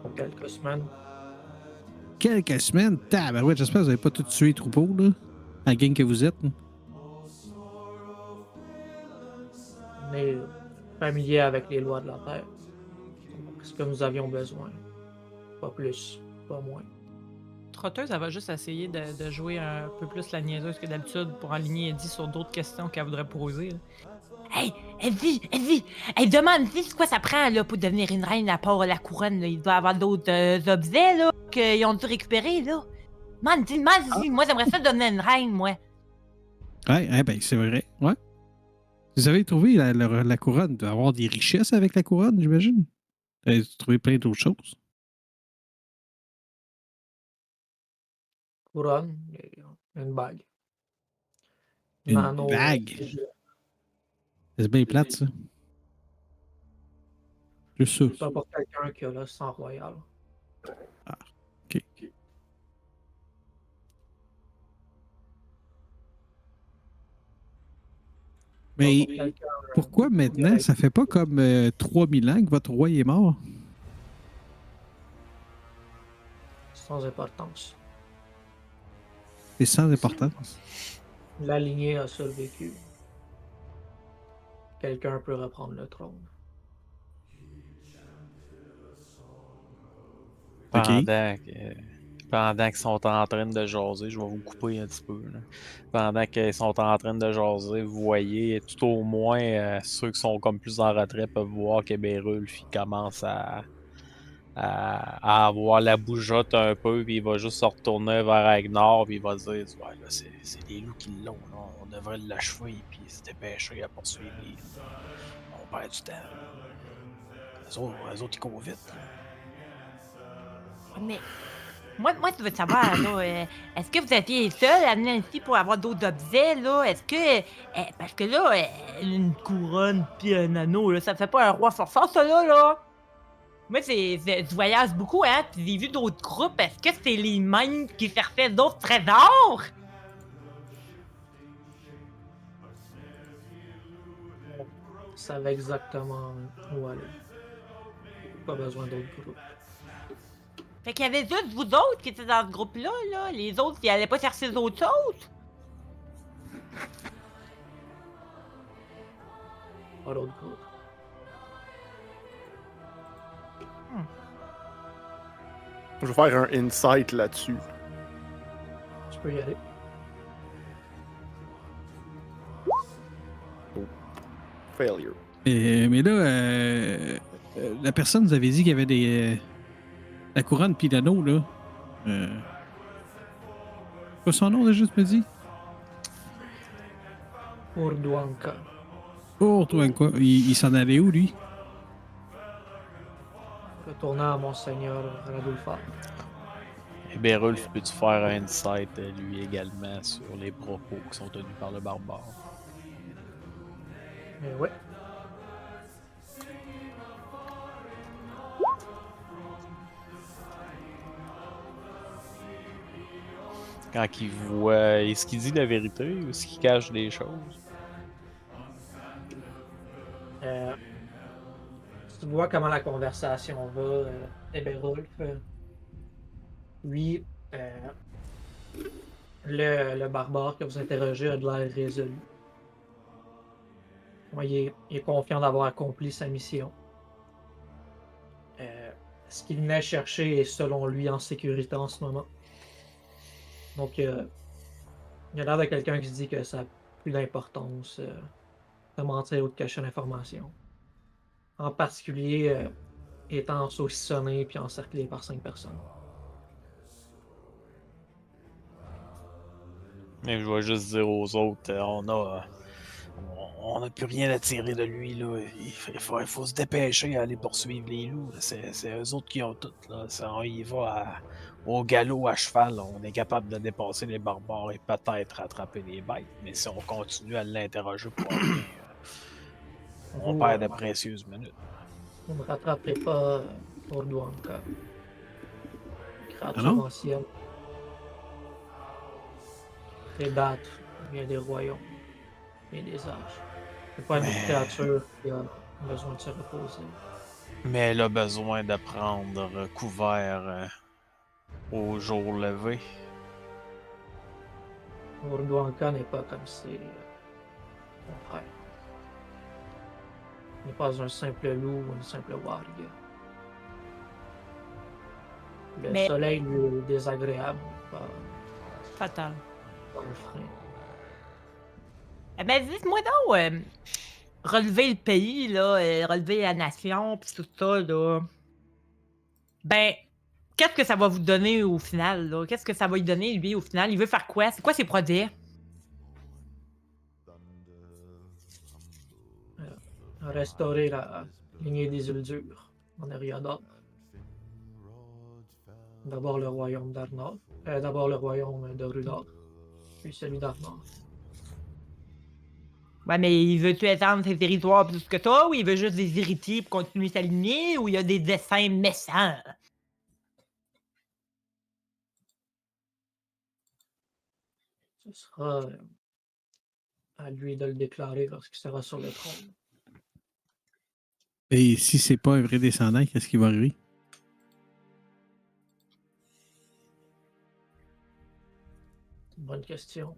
Pour quelques semaines. Quelques semaines? Tabarouette, j'espère que vous n'avez pas tout tué les troupeaux, là. La gang que vous êtes. Là. On est familier avec les lois de la terre. Ce que nous avions besoin. Pas plus, pas moins. Trotteuse, elle va juste essayer de jouer un peu plus la niaiseuse que d'habitude pour aligner Eddie sur d'autres questions qu'elle voudrait poser. Là. Hey, Eddie! Hey, demande-lui c'est quoi ça prend là, pour devenir une reine à part la couronne. Là. Il doit y avoir d'autres objets là, qu'ils ont dû récupérer. Là. Demande-lui. Moi, j'aimerais ça devenir une reine, moi. Ouais, ben, c'est vrai. Ouais. Vous avez trouvé la couronne. Il doit y avoir des richesses avec la couronne, j'imagine. Vous avez trouvé plein d'autres choses. Couronne et une bague. Une Nano, bague? C'est bien plate, ça. Juste ça. C'est pas pour quelqu'un qui a le sang royal. OK. Mais pourquoi maintenant? Ça fait pas comme 3000 ans que votre roi est mort? Sans importance. C'est sans importance. La lignée a survécu. Quelqu'un peut reprendre le trône. Pendant Pendant qu'ils sont en train de jaser, je vais vous couper un petit peu. Là. Pendant qu'ils sont en train de jaser, vous voyez, tout au moins, ceux qui sont comme plus en retrait peuvent voir que Bérulf il commence à avoir la bougeotte un peu, puis il va juste se retourner vers Agnar, puis il va dire ouais, là, c'est les loups qui l'ont, là. On devrait l'achever, puis se dépêcher à poursuivre les loups. On perd du temps. Eux autres, ils courent vite. Mais moi, tu veux savoir, là, est-ce que vous aviez seul amené ici pour avoir d'autres objets, là? Est-ce que. Parce que là, une couronne puis un anneau, là, ça fait pas un roi forçant, ça, là? Moi, je voyage beaucoup, hein, puis j'ai vu d'autres groupes. Est-ce que c'est les mêmes qui cherchaient d'autres trésors? On savait exactement où aller. Pas besoin d'autres groupes. Fait qu'il y avait juste vous autres qui étaient dans ce groupe-là, là. Les autres, ils allaient pas chercher d'autres choses. Pas d'autres groupes. Je vais faire un insight là-dessus. Tu peux y aller. Failure. Mais là, la personne nous avait dit qu'il y avait des. La couronne puis l'anneau, là. Quoi son nom déjà, tu me dis? Urduanka. Oh, toi, quoi? Il s'en allait où, lui? Retournant à Monseigneur Radulfar. Et Bérulf, peux-tu faire un insight, lui également, sur les propos qui sont tenus par le barbare? Mais ouais. Quand il voit. Est-ce qu'il dit la vérité ou est-ce qu'il cache des choses? Tu vois comment la conversation va, Eberulf. Lui, le barbare que vous interrogez a de l'air résolu. Ouais, il est confiant d'avoir accompli sa mission. Ce qu'il venait chercher est selon lui en sécurité en ce moment. Donc, il a l'air de quelqu'un qui se dit que ça n'a plus d'importance de mentir ou de cacher l'information. En particulier, étant saucissonné puis encerclé par 5 personnes. Mais je vais juste dire aux autres, on n'a plus rien à tirer de lui, là. Il faut se dépêcher à aller poursuivre les loups. C'est eux autres qui ont tout, là. On y va au galop à cheval. On est capable de dépasser les barbares et peut-être rattraper les bêtes. Mais si on continue à l'interroger pour rien, on Vous, perd de précieuses minutes. vous ne rattraperez pas Urduanka. Créature Ah non? ancienne. Prédate vient des royaumes et des âges. C'est pas une Mais- créature qui a besoin de se reposer. Mais elle a besoin de prendre couvert au jour levé. Urduanka n'est pas comme ses frères. Il n'est pas un simple loup ou une simple warrior. Le Mais- soleil lui est désagréable, Fatal. pas un frein. Eh ben, dites-moi donc, relever le pays, là, relever la nation, pis tout ça, là. Ben, qu'est-ce que ça va vous donner au final, là? Qu'est-ce que ça va lui donner, lui, au final? Il veut faire quoi? C'est quoi ses projets? Restaurer la lignée des Uldurs en Eriador. D'abord le royaume d'Arnor. D'abord le royaume de Rudor. Puis celui d'Arnor. Ouais, mais il veut-tu étendre ses territoires plus que ça, ou il veut juste des héritiers pour continuer sa lignée, ou il y a des dessins méchants? Ce sera à lui de le déclarer lorsqu'il sera sur le trône. Et si c'est pas un vrai descendant, qu'est-ce qui va arriver? Bonne question.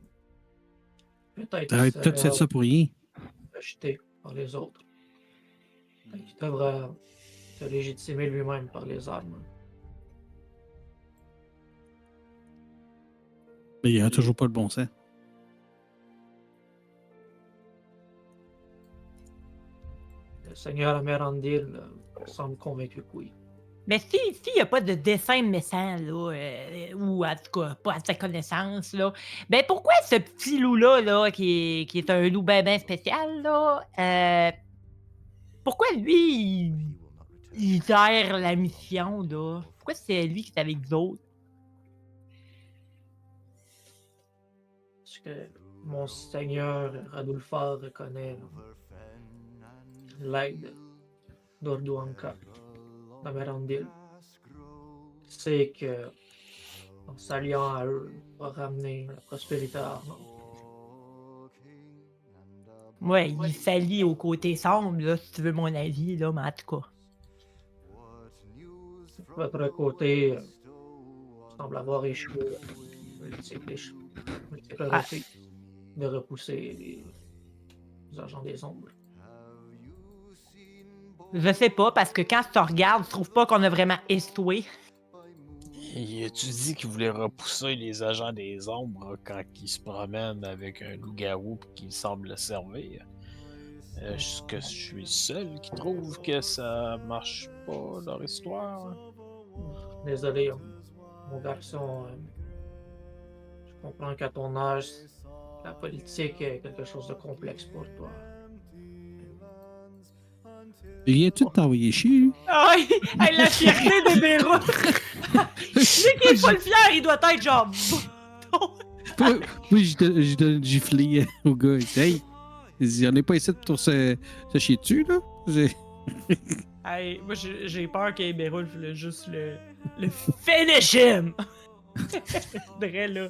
Peut-être T'aurais qu'il tout fait sera ça pour rien. rejeté par les autres. Peut-être qu'il devra se légitimer lui-même par les armes. Mais il n'y a toujours pas le bon sens. Le seigneur Amérandil semble convaincu que oui. Mais s'il n'y a pas de dessin de méchant, là, ou en tout cas, pas à sa connaissance, là, ben pourquoi ce petit loup-là, là, qui est un loup ben spécial, là, pourquoi lui, il gère la mission, là? Pourquoi c'est lui qui est avec vous autres? Parce que mon seigneur Radulfar reconnaît l'aide d'Orduanka, d'Amérandil. C'est que, en s'alliant à eux, on va ramener la prospérité à Arnor. Ouais, il s'allie au côté sombre, là, si tu veux mon avis, là, mais en tout cas. Votre côté semble avoir échoué multiples reprises de repousser les agents des ombres. Je sais pas, parce que quand tu te regardes, tu trouves pas qu'on a vraiment échoué. Et tu dis qu'il voulait repousser les agents des ombres quand ils se promènent avec un loup-garou qui semble le servir. Est-ce que je suis le seul qui trouve que ça marche pas, leur histoire? Désolé, mon garçon. Je comprends qu'à ton âge, la politique est quelque chose de complexe pour toi. Il vient tout t'envoyer chier, lui. Ah, la fierté de Béraud! Lui qui est pas le fier, il doit être genre. Oui, je donne une giflée au gars. Hey, on n'est pas ici pour se chier dessus, là. Hey, moi, j'ai peur qu'Eberul voulait juste le finish him! Vrai, là.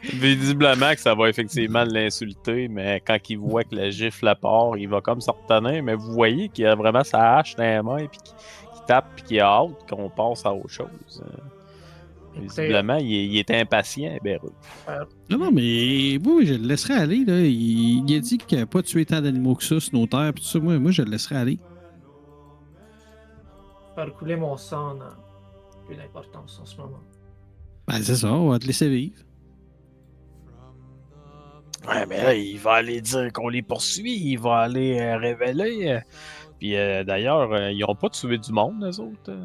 Visiblement que ça va effectivement l'insulter, mais quand il voit que la gifle à part, il va comme se retenir. Mais vous voyez qu'il a vraiment sa hache dans les mains, puis qu'il tape, puis qu'il a hâte qu'on passe à autre chose. Visiblement, il est impatient, Berul. Non, mais oui, je le laisserai aller. Là. Il a dit qu'il n'avait pas tué tant d'animaux que ça sur nos terres. Puis tout ça, moi, je le laisserai aller. Faire couler mon sang n'a plus d'importance en ce moment. Ben, c'est ça, on va te laisser vivre. Ouais, mais là, il va aller dire qu'on les poursuit, il va aller révéler. Puis d'ailleurs, ils n'ont pas tué du monde, eux autres.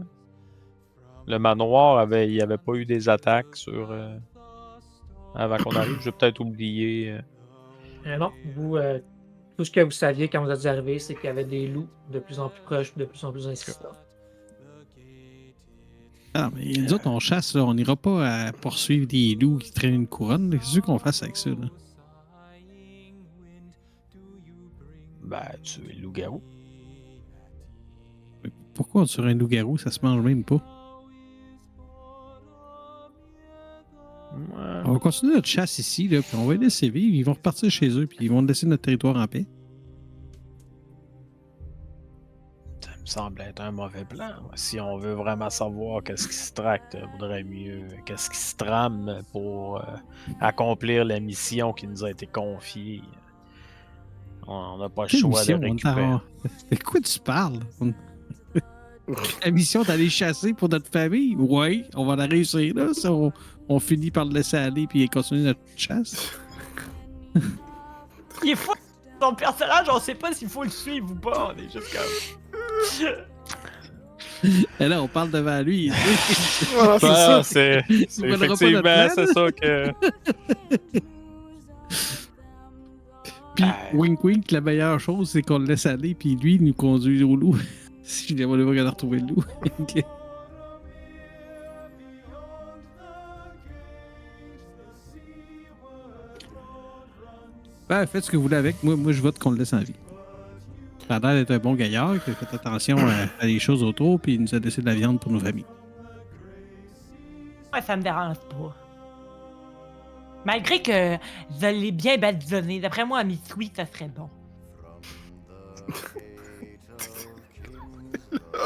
Le manoir, il n'y avait pas eu des attaques sur. Avant qu'on arrive, j'ai peut-être oublié. Non, vous, tout ce que vous saviez quand vous êtes arrivé, c'est qu'il y avait des loups de plus en plus proches, de plus en plus insistants. Ah, mais nous autres, on chasse, là, on n'ira pas à poursuivre des loups qui traînent une couronne. Qu'est-ce que tu veux qu'on fasse avec ça? Là? Ben, tuer le loup-garou. Mais pourquoi on tuerait un loup-garou? Ça se mange même pas. Ouais. On va continuer notre chasse ici, là, puis on va les laisser vivre. Ils vont repartir chez eux, puis ils vont laisser notre territoire en paix. Ça me semble être un mauvais plan. Si on veut vraiment savoir qu'est-ce qui se tracte, il vaudrait mieux qu'est-ce qui se trame pour accomplir la mission qui nous a été confiée. On n'a pas le Quelle choix mission? de récupérer. De quoi tu parles? La mission d'aller chasser pour notre famille? Oui, on va la réussir, là. Ça, on finit par le laisser aller puis continuer notre chasse. Il est fou! Ton personnage, on sait pas s'il faut le suivre ou pas. On est juste comme. Et là, on parle devant lui. Voilà, c'est ça. C'est Il volera pas notre effectivement, plan, c'est là. ça que. Puis, wink wink, la meilleure chose, c'est qu'on le laisse aller, puis lui, il nous conduit au loup. Si je n'avais pas regardé retrouver le loup. Ok. Ben, faites ce que vous voulez avec. Moi, je vote qu'on le laisse en vie. Ça a l'air d'être un bon gaillard, qui a fait attention à les choses autour, puis il nous a laissé de la viande pour nos familles. Ouais, ça me dérange pas. Malgré que je l'ai bien badigeonné, d'après moi, à Mitsui, ça serait bon.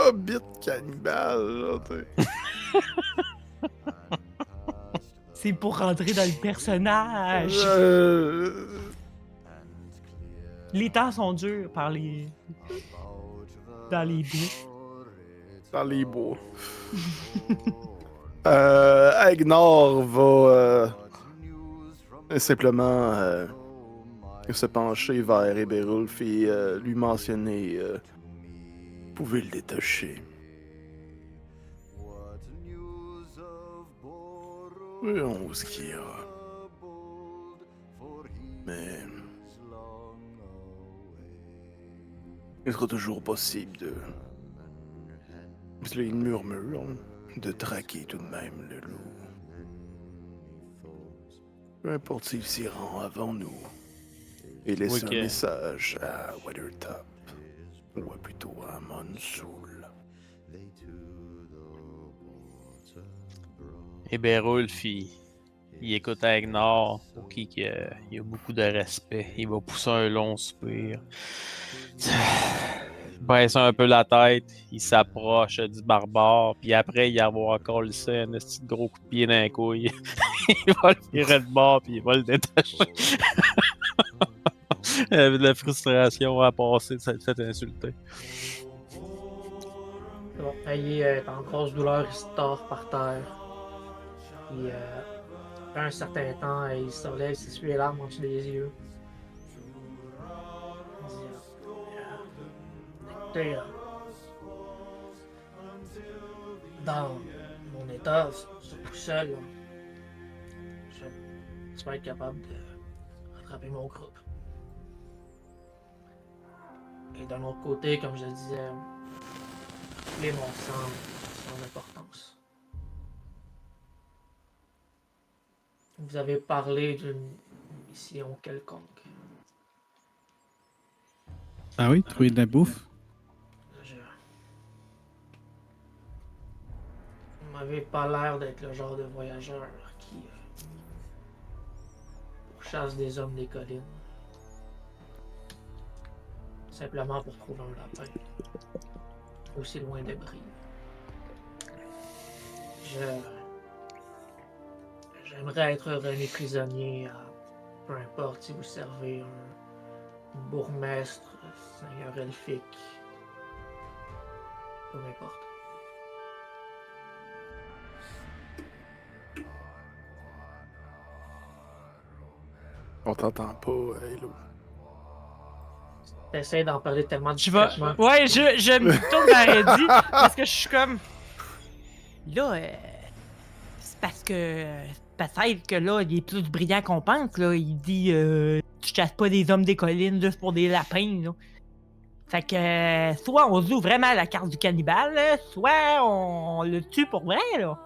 Hobbit cannibale, là, t'sais. C'est pour rentrer dans le personnage. Les temps sont durs dans les bois. Dans les bois. Agnor va Simplement se pencher vers Eberulf et lui mentionner pouvez le détacher. Voyons ce qu'il y a. Mais il sera toujours possible de... Parce qu'il murmure, de traquer tout de même le loup. Peu importe s'il s'y rend avant nous. Et laisser Ok. un message à Weathertop. Ou plutôt à Monsoul. Et Berulf, il écoute avec Nord, pour qui il a beaucoup de respect. Il va pousser un long soupir. Il baisse un peu la tête, il s'approche du barbare, puis après, il va encore laissé un petit gros coup de pied dans la couille. Il va le virer de bord, puis il va le détacher. Il avait de la frustration à passer de cette insulté. C'est bon. Il est en grosse douleur, il se tord par terre. Puis, après un certain temps, il se relève, il s'essuie les larmes en dessous des yeux. Il dit, écoutez, dans mon état, surtout seul, je vais être capable de rattraper mon groupe. Et d'un autre côté, comme je le disais, les mon sang, son importance. Vous avez parlé d'une mission quelconque. Ah oui, trouver de la bouffe. Vous m'avez pas l'air d'être le genre de voyageur qui chasse des hommes des collines. Simplement pour trouver un lapin. Aussi loin des brides. J'aimerais être remis prisonnier à peu importe si vous servez un bourgmestre, seigneur elfique. Peu m'importe. On t'entend pas, Hello. T'essaies d'en parler tellement Je vais. discrètement. Ouais, je me tourne vers Eddie parce que je suis comme. Là, c'est parce que. Peut-être que là, il est plus brillant qu'on pense. Là. Il dit tu chasses pas des hommes des collines juste pour des lapins. Là. Fait que soit on joue vraiment la carte du cannibale, là, soit on le tue pour vrai. Là.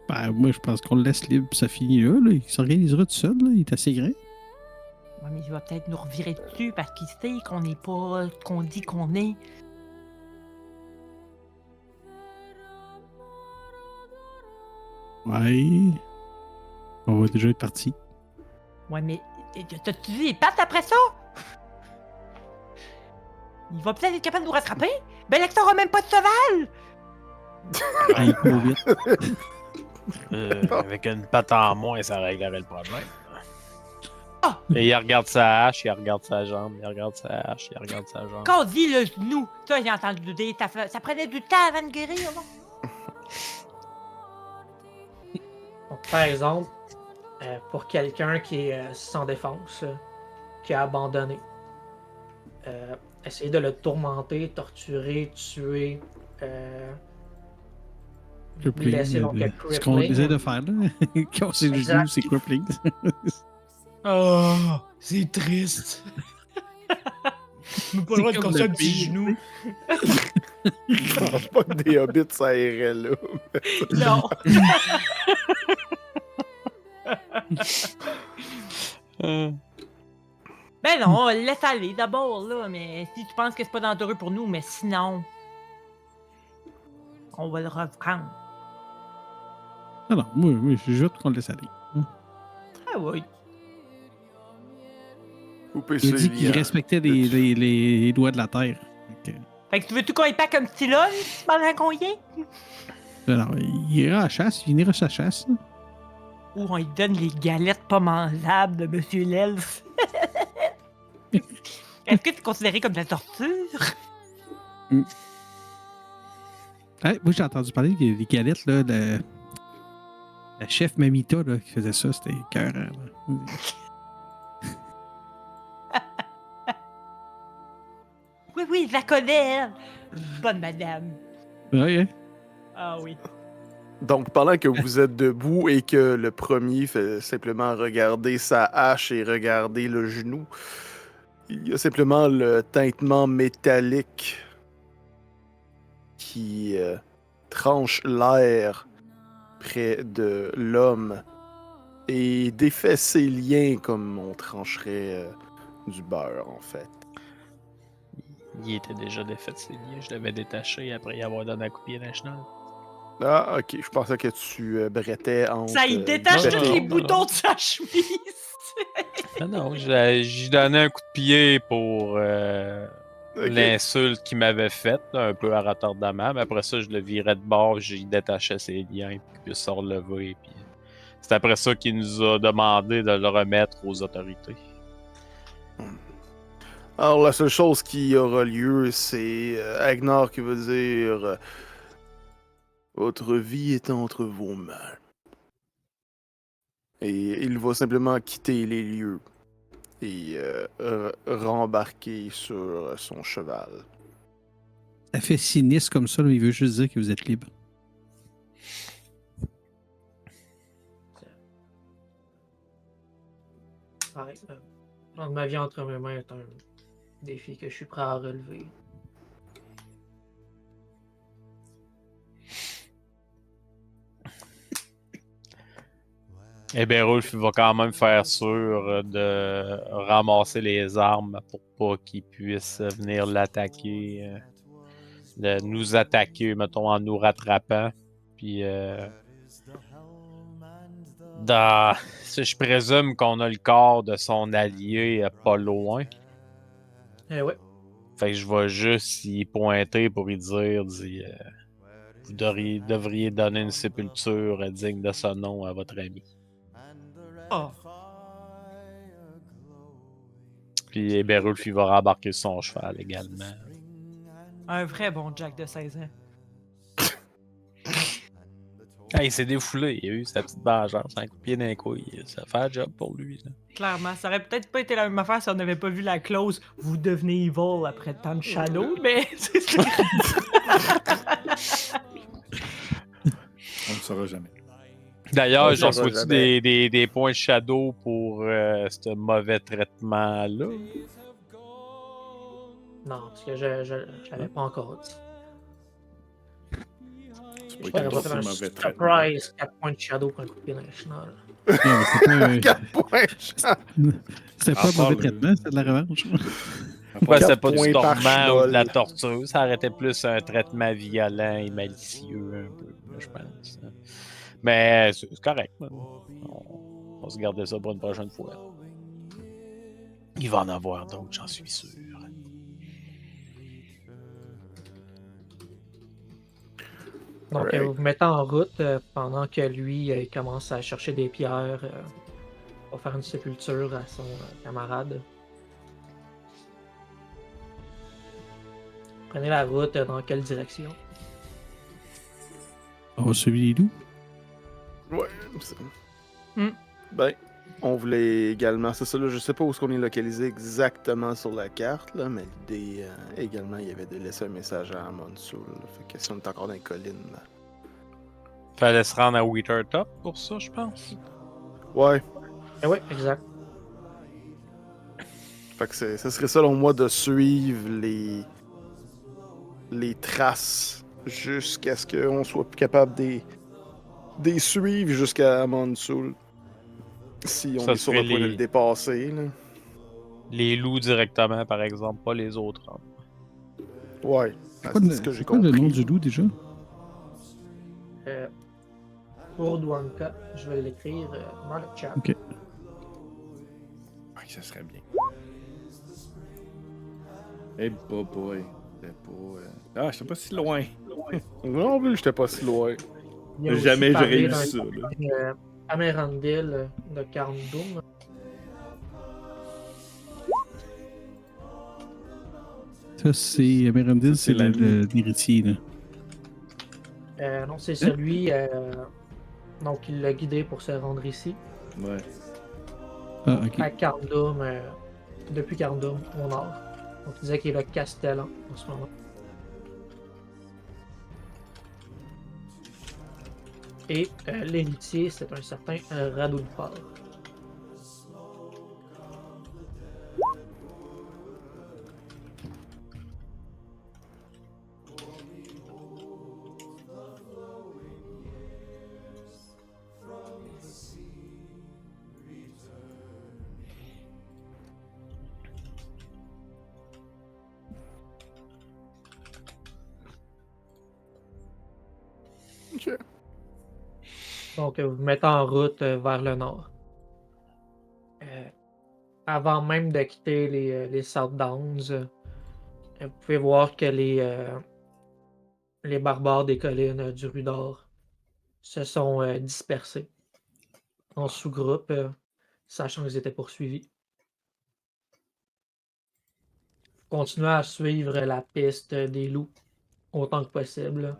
Ben, moi, je pense qu'on le laisse libre, puis ça finit là. Il s'organisera tout seul, là. Il est assez grand. Ouais, mais il va peut-être nous revirer dessus parce qu'il sait qu'on n'est pas ce qu'on dit qu'on est. Ouais. On va déjà être parti. Ouais, mais t'as-tu dit les pattes après ça? Il va peut-être être capable de nous rattraper? Ben, Lector a même pas de cheval! Ah, il court vite. Avec une patte en moins, ça réglerait le problème. Ah! Et il regarde sa hache, il regarde sa jambe, il regarde sa hache, il regarde sa jambe. Quand on dit le genou, ça, j'ai entendu dire, ça prenait du temps avant de guérir, non? Donc, par exemple, pour quelqu'un qui est sans défense, qui a abandonné, essayer de le tourmenter, torturer, tuer, lui Crippling, laisser donc ce qu'on crippling. essaie de faire, là. Casser le Exact. genou, c'est crippling. Oh, c'est triste. Mais pas le droit de comme casser le un petit pire. genou. Je pense pas que des hobbits ça irait là. Non. Ben non, laisse aller d'abord, là, mais si tu penses que c'est pas dangereux pour nous, mais sinon, on va le reprendre. Alors, moi, je jette qu'on le laisse aller. Ah oui. Couper Il a dit ses qu'il liens. respectait les lois de la Terre. Donc, Fait que tu veux-tu qu'on y pack un petit lunch pendant qu'on y est? alors, il ira à la chasse, il finira sa chasse. Là. Ou on lui donne les galettes pas mangeables de Monsieur l'Elfe? Est-ce que c'est considéré comme de la torture? Moi, j'ai entendu parler des galettes là, de La chef Mamita là, qui faisait ça, c'était écœurant. là. Oui, je la connais, elle. Bonne madame. Ouais, hein? Ah oui. Donc, pendant que vous êtes debout et que le premier fait simplement regarder sa hache et regarder le genou, il y a simplement le tintement métallique qui tranche l'air près de l'homme et défait ses liens comme on trancherait du beurre, en fait. Il était déjà défait de ses liens. Je l'avais détaché après y avoir donné un coup de pied dans le chenal. Ah, ok. Je pensais que tu brettais entre... Ça, il détache non, tous non, les non, boutons non. de sa chemise. Non, j'ai donné un coup de pied pour Ok. l'insulte qu'il m'avait faite, là, un peu à retardement. Mais après ça, je le virais de bord, j'y détachais ses liens pour qu'il puisse se relever. Puis c'est après ça qu'il nous a demandé de le remettre aux autorités. Alors, la seule chose qui aura lieu, c'est Agnar qui va dire votre vie est entre vos mains. Et il va simplement quitter les lieux et rembarquer sur son cheval. Ça fait sinistre comme ça, mais il veut juste dire que vous êtes libre. Ouais, donc, ma vie entre mes mains est un défi que je suis prêt à relever. Eh bien, Rolf il va quand même faire sûr de ramasser les armes pour pas qu'ils puissent venir l'attaquer, de nous attaquer, mettons, en nous rattrapant. Puis, je présume qu'on a le corps de son allié pas loin. Ouais. Fait que je vais juste y pointer pour lui dire, vous devriez donner une sépulture digne de ce nom à votre ami. Oh. Puis Berulf, il va rembarquer son cheval également. Un vrai bon Jack de 16 ans. Ah, il s'est défoulé, il a eu sa petite vengeance, un coup de pied dans les couilles. Ça fait un job pour lui. Là. Clairement, ça aurait peut-être pas été la même affaire si on n'avait pas vu la clause « Vous devenez evil après tant de shadow », mais c'est ça. On ne le saura jamais. D'ailleurs, Ouais, j'en ça va souhaite jamais. des points shadow pour ce mauvais traitement-là. Non, parce que je l'avais pas encore dit. C'est Je pas t'aurais été pas fait un si mauvais traitement. surprise 4 points de shadow pour un coup de pied dans le chenal. Non, mais c'est pas, 4 points. c'était pas À un part mauvais le- traitement, c'était de la revanche. Ouais, c'était 4 pas du points par torment ou de la chenol. torture, ça aurait été plus un traitement violent et malicieux, un peu, je pense. Mais c'est correct. On va se garder ça pour une prochaine fois. Il va en avoir d'autres, j'en suis sûr. Donc, Right. vous vous mettez en route pendant que lui il commence à chercher des pierres pour faire une sépulture à son camarade. Prenez la route dans quelle direction? On va suivre les loups. Ouais. c'est- Hmm. Ben, on voulait également, c'est ça là, je sais pas où est-ce qu'on est localisé exactement sur la carte, là, mais l'idée également, il y avait de laisser un message à Monsoul. Fait que si on est encore dans les collines. là. Fallait se rendre à Withertop pour ça, je pense. Ouais. Oui, exact. Fait que ce serait selon moi de suivre les traces jusqu'à ce qu'on soit plus capable de suivre jusqu'à Monsoul. Si on Ça est sur serait le point de le dépasser. Là. Les loups directement, par exemple, pas les autres hommes. Ouais. C'est Ah, quoi, c'est le, ce que j'ai c'est quoi le compris. nom du loup déjà? Pour Dwanka, je vais l'écrire dans le chat. Ok. Ouais, ça serait bien. Eh boy. C'était pas. Ah, j'étais pas si loin. Non plus, j'étais pas si loin. Il y a aussi Jamais j'aurais parlé eu d'un ça, là. Amerandil de Carndoum. Ça, c'est Amerandil, c'est l'ami. l'héritier, là. Non, c'est celui Donc, il l'a guidé pour se rendre ici. Ouais. Ah, ok. À Carndum, depuis Carndum, au nord. Donc, il disait qu'il est le Castellan en ce moment. Et l'héritier, c'est un certain Radulfar. Ok. Donc, vous vous mettez en route vers le nord. Avant même de quitter les South Downs, vous pouvez voir que les barbares des collines du Rudor se sont dispersés en sous-groupes, sachant qu'ils étaient poursuivis. Continuez à suivre la piste des loups autant que possible.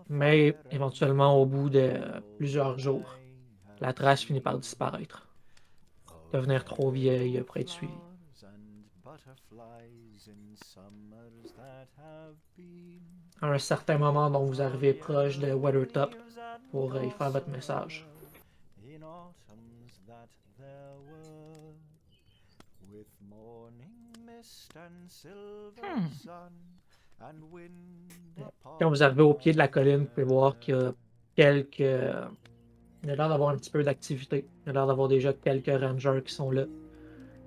Mais éventuellement, au bout de plusieurs jours, la trace finit par disparaître. Devenir trop vieille pour être suivie. À un certain moment, donc, vous arrivez proche de Weathertop pour y faire votre message. Quand vous arrivez au pied de la colline, vous pouvez voir qu'il y a quelques... Il y a l'air d'avoir un petit peu d'activité. Il y a l'air d'avoir déjà quelques rangers qui sont là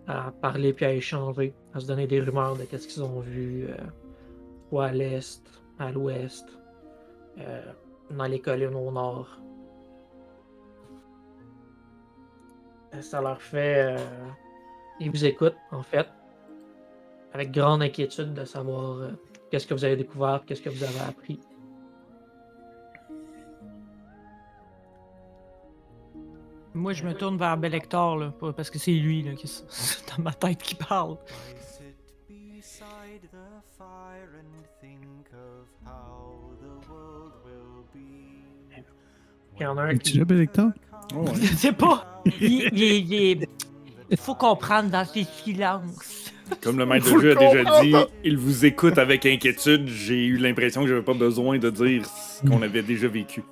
à parler puis à échanger, à se donner des rumeurs de qu'est-ce qu'ils ont vu, soit à l'est, à l'ouest, dans les collines au nord. Ça leur fait... ils vous écoutent, en fait, avec grande inquiétude de savoir qu'est-ce que vous avez découvert, qu'est-ce que vous avez appris. Moi, je me tourne vers Belector, là, parce que c'est lui, là, qui c'est dans ma tête qui parle. Il y en a un Es-tu qui... là, Bélector? Oh, ouais. Je sais pas. Il faut comprendre dans ses silences. Comme le maître de Faut jeu a déjà dit, comprendre. il vous écoute avec inquiétude. J'ai eu l'impression que j'avais pas besoin de dire ce qu'on avait déjà vécu.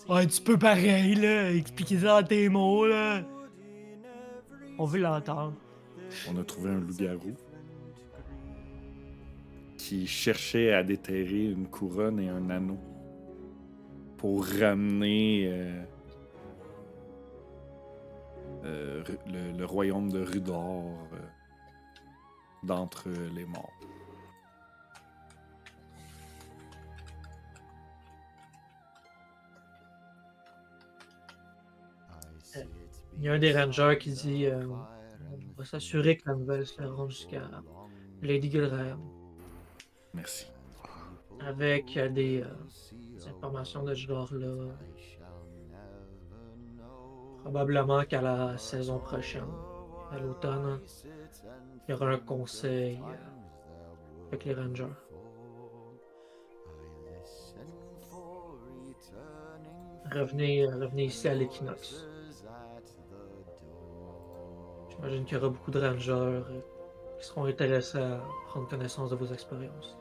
Ouais, tu peux pareil, là. Expliquer ça en tes mots, là. On veut l'entendre. On a trouvé un loup-garou qui cherchait à déterrer une couronne et un anneau pour ramener le royaume de Rudor d'entre les morts. Il y a un des rangers qui dit on va s'assurer que la nouvelle se rende jusqu'à Lady Gilraem Merci. avec des informations de ce genre-là. Probablement qu'à la saison prochaine, à l'automne, il y aura un conseil avec les rangers. Revenez ici à l'équinoxe. J'imagine qu'il y aura beaucoup de rangers qui seront intéressés à prendre connaissance de vos expériences.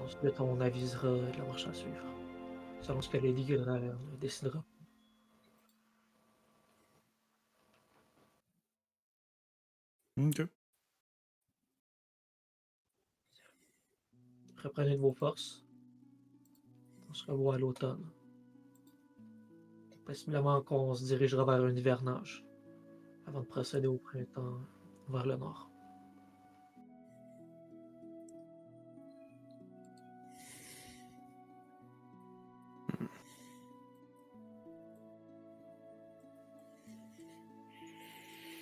Ensuite, on avisera de la marche à suivre, selon ce que Lady Gilraem décidera. Ok. Reprenez de vos forces. On se revoit à l'automne. Possiblement qu'on se dirigera vers un hivernage avant de procéder au printemps vers le nord.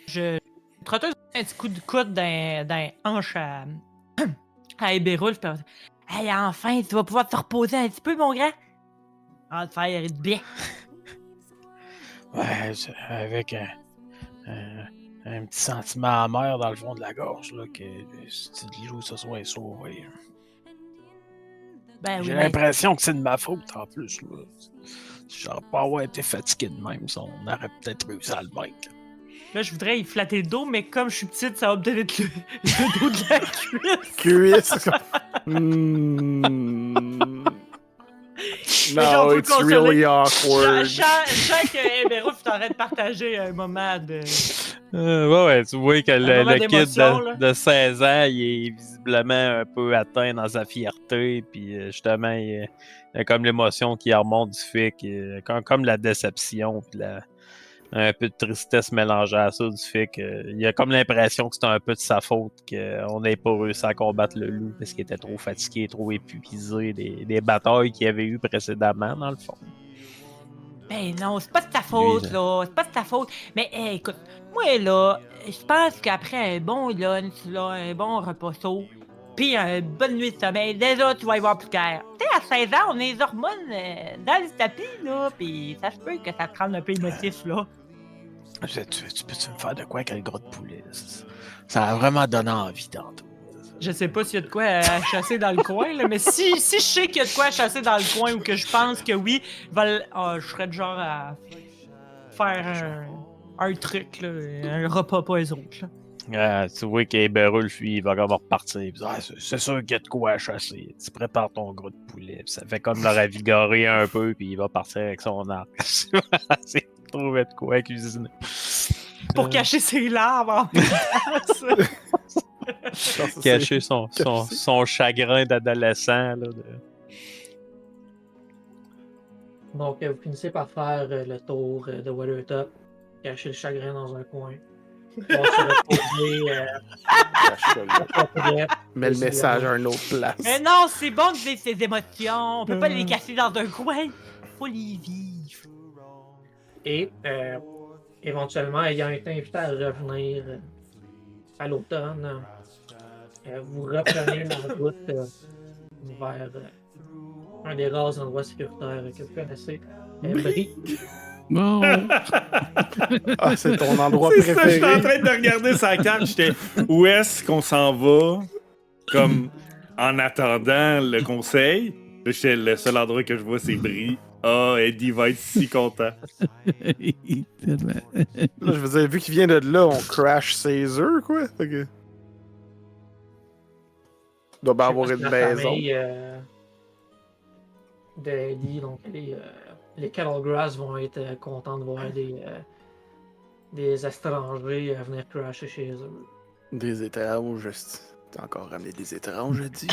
Je trotteuse un petit coup de coude dans hanche à Eberul. Hey, enfin, tu vas pouvoir te reposer un petit peu, mon grand. Ah, te faire du bien. Ouais, avec un petit sentiment amer dans le fond de la gorge, là, que si tu loup ce soit sauvé. Ben oui, J'ai ben, l'impression que c'est de ma faute en plus. Là. Si j'aurais pas avoir été fatigué de même, ça, on aurait peut-être réussi à le vaincre. Là, je voudrais y flatter le dos, mais comme je suis petite, ça va peut-être être le dos de la cuisse. Cuisse. Hmm. Mais genre, No, faut it's consoler. really awkward. Je sens que Eberuf est en train de partager un moment de. Ouais, tu vois que moment le kid d'émotion, là. de 16 ans, il est visiblement un peu atteint dans sa fierté, puis justement, il y a comme l'émotion qui remonte du fait que, comme la déception, puis un peu de tristesse mélangée à ça, du fait qu'il a comme l'impression que c'est un peu de sa faute qu'on n'ait pas réussi à combattre le loup parce qu'il était trop fatigué, trop épuisé des batailles qu'il avait eues précédemment, dans le fond. Ben non, c'est pas de ta faute, là. C'est pas de ta faute. Mais écoute, moi, là, je pense qu'après un bon lunch, là, un bon reposo, puis une bonne nuit de sommeil, déjà, tu vas y voir plus clair. Tu sais, à 16 ans, on a les hormones dans le tapis, là, puis ça se peut que ça te rende un peu émotif, là. Tu peux-tu me faire de quoi avec le gros de poulet? Ça a vraiment donné envie tantôt. Je sais pas s'il y a de quoi à chasser dans le coin, là, mais si je sais qu'il y a de quoi à chasser dans le coin ou que je pense que oui, je serais du genre à faire un truc, là, un repas pas eux autres. Là. Tu vois qu'Eberul, lui, il va encore repartir. Il dit, c'est sûr qu'il y a de quoi à chasser. Tu prépares ton gros de poulet. Puis ça fait comme le ravigorer un peu, puis il va partir avec son arc. C'est trouver de quoi cuisiner. Pour cacher ses larmes en même temps, ça. Cacher son chagrin d'adolescent. Là, Donc, vous finissez par faire le tour de Weathertop, cacher le chagrin dans un coin. On se reposer. Mets le message à une autre place. Mais non, c'est bon de vivre ses émotions. On peut pas les cacher dans un coin. Faut les vivre. Et éventuellement, ayant été invité à revenir à l'automne, vous reprenez la route vers un des rares endroits sécuritaires que vous connaissez, Brie. Bon. Ah, c'est ton endroit C'est ça, préféré. j'étais en train de regarder sa carte, j'étais où est-ce qu'on s'en va? Comme en attendant le conseil. Là, j'étais le seul endroit que je vois, c'est Brie. Ah, Eddie va être si content. Tellement. Là, je veux dire, vu qu'il vient de là, on crash ses œufs, quoi. Fait que... Il doit bien avoir une La maison. famille de Eddie, donc les Kettlegrass vont être contents de voir des étrangers venir crasher chez eux. Des étranges. T'as encore ramené des étranges, je dis.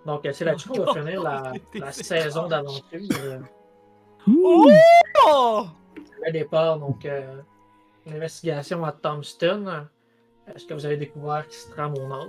Donc, c'est là-dessus qu'on va finir la saison d'aventure. Oh! Le départ, donc, l'investigation à Tombstone. Est-ce que vous avez découvert qu'il se trame au nord?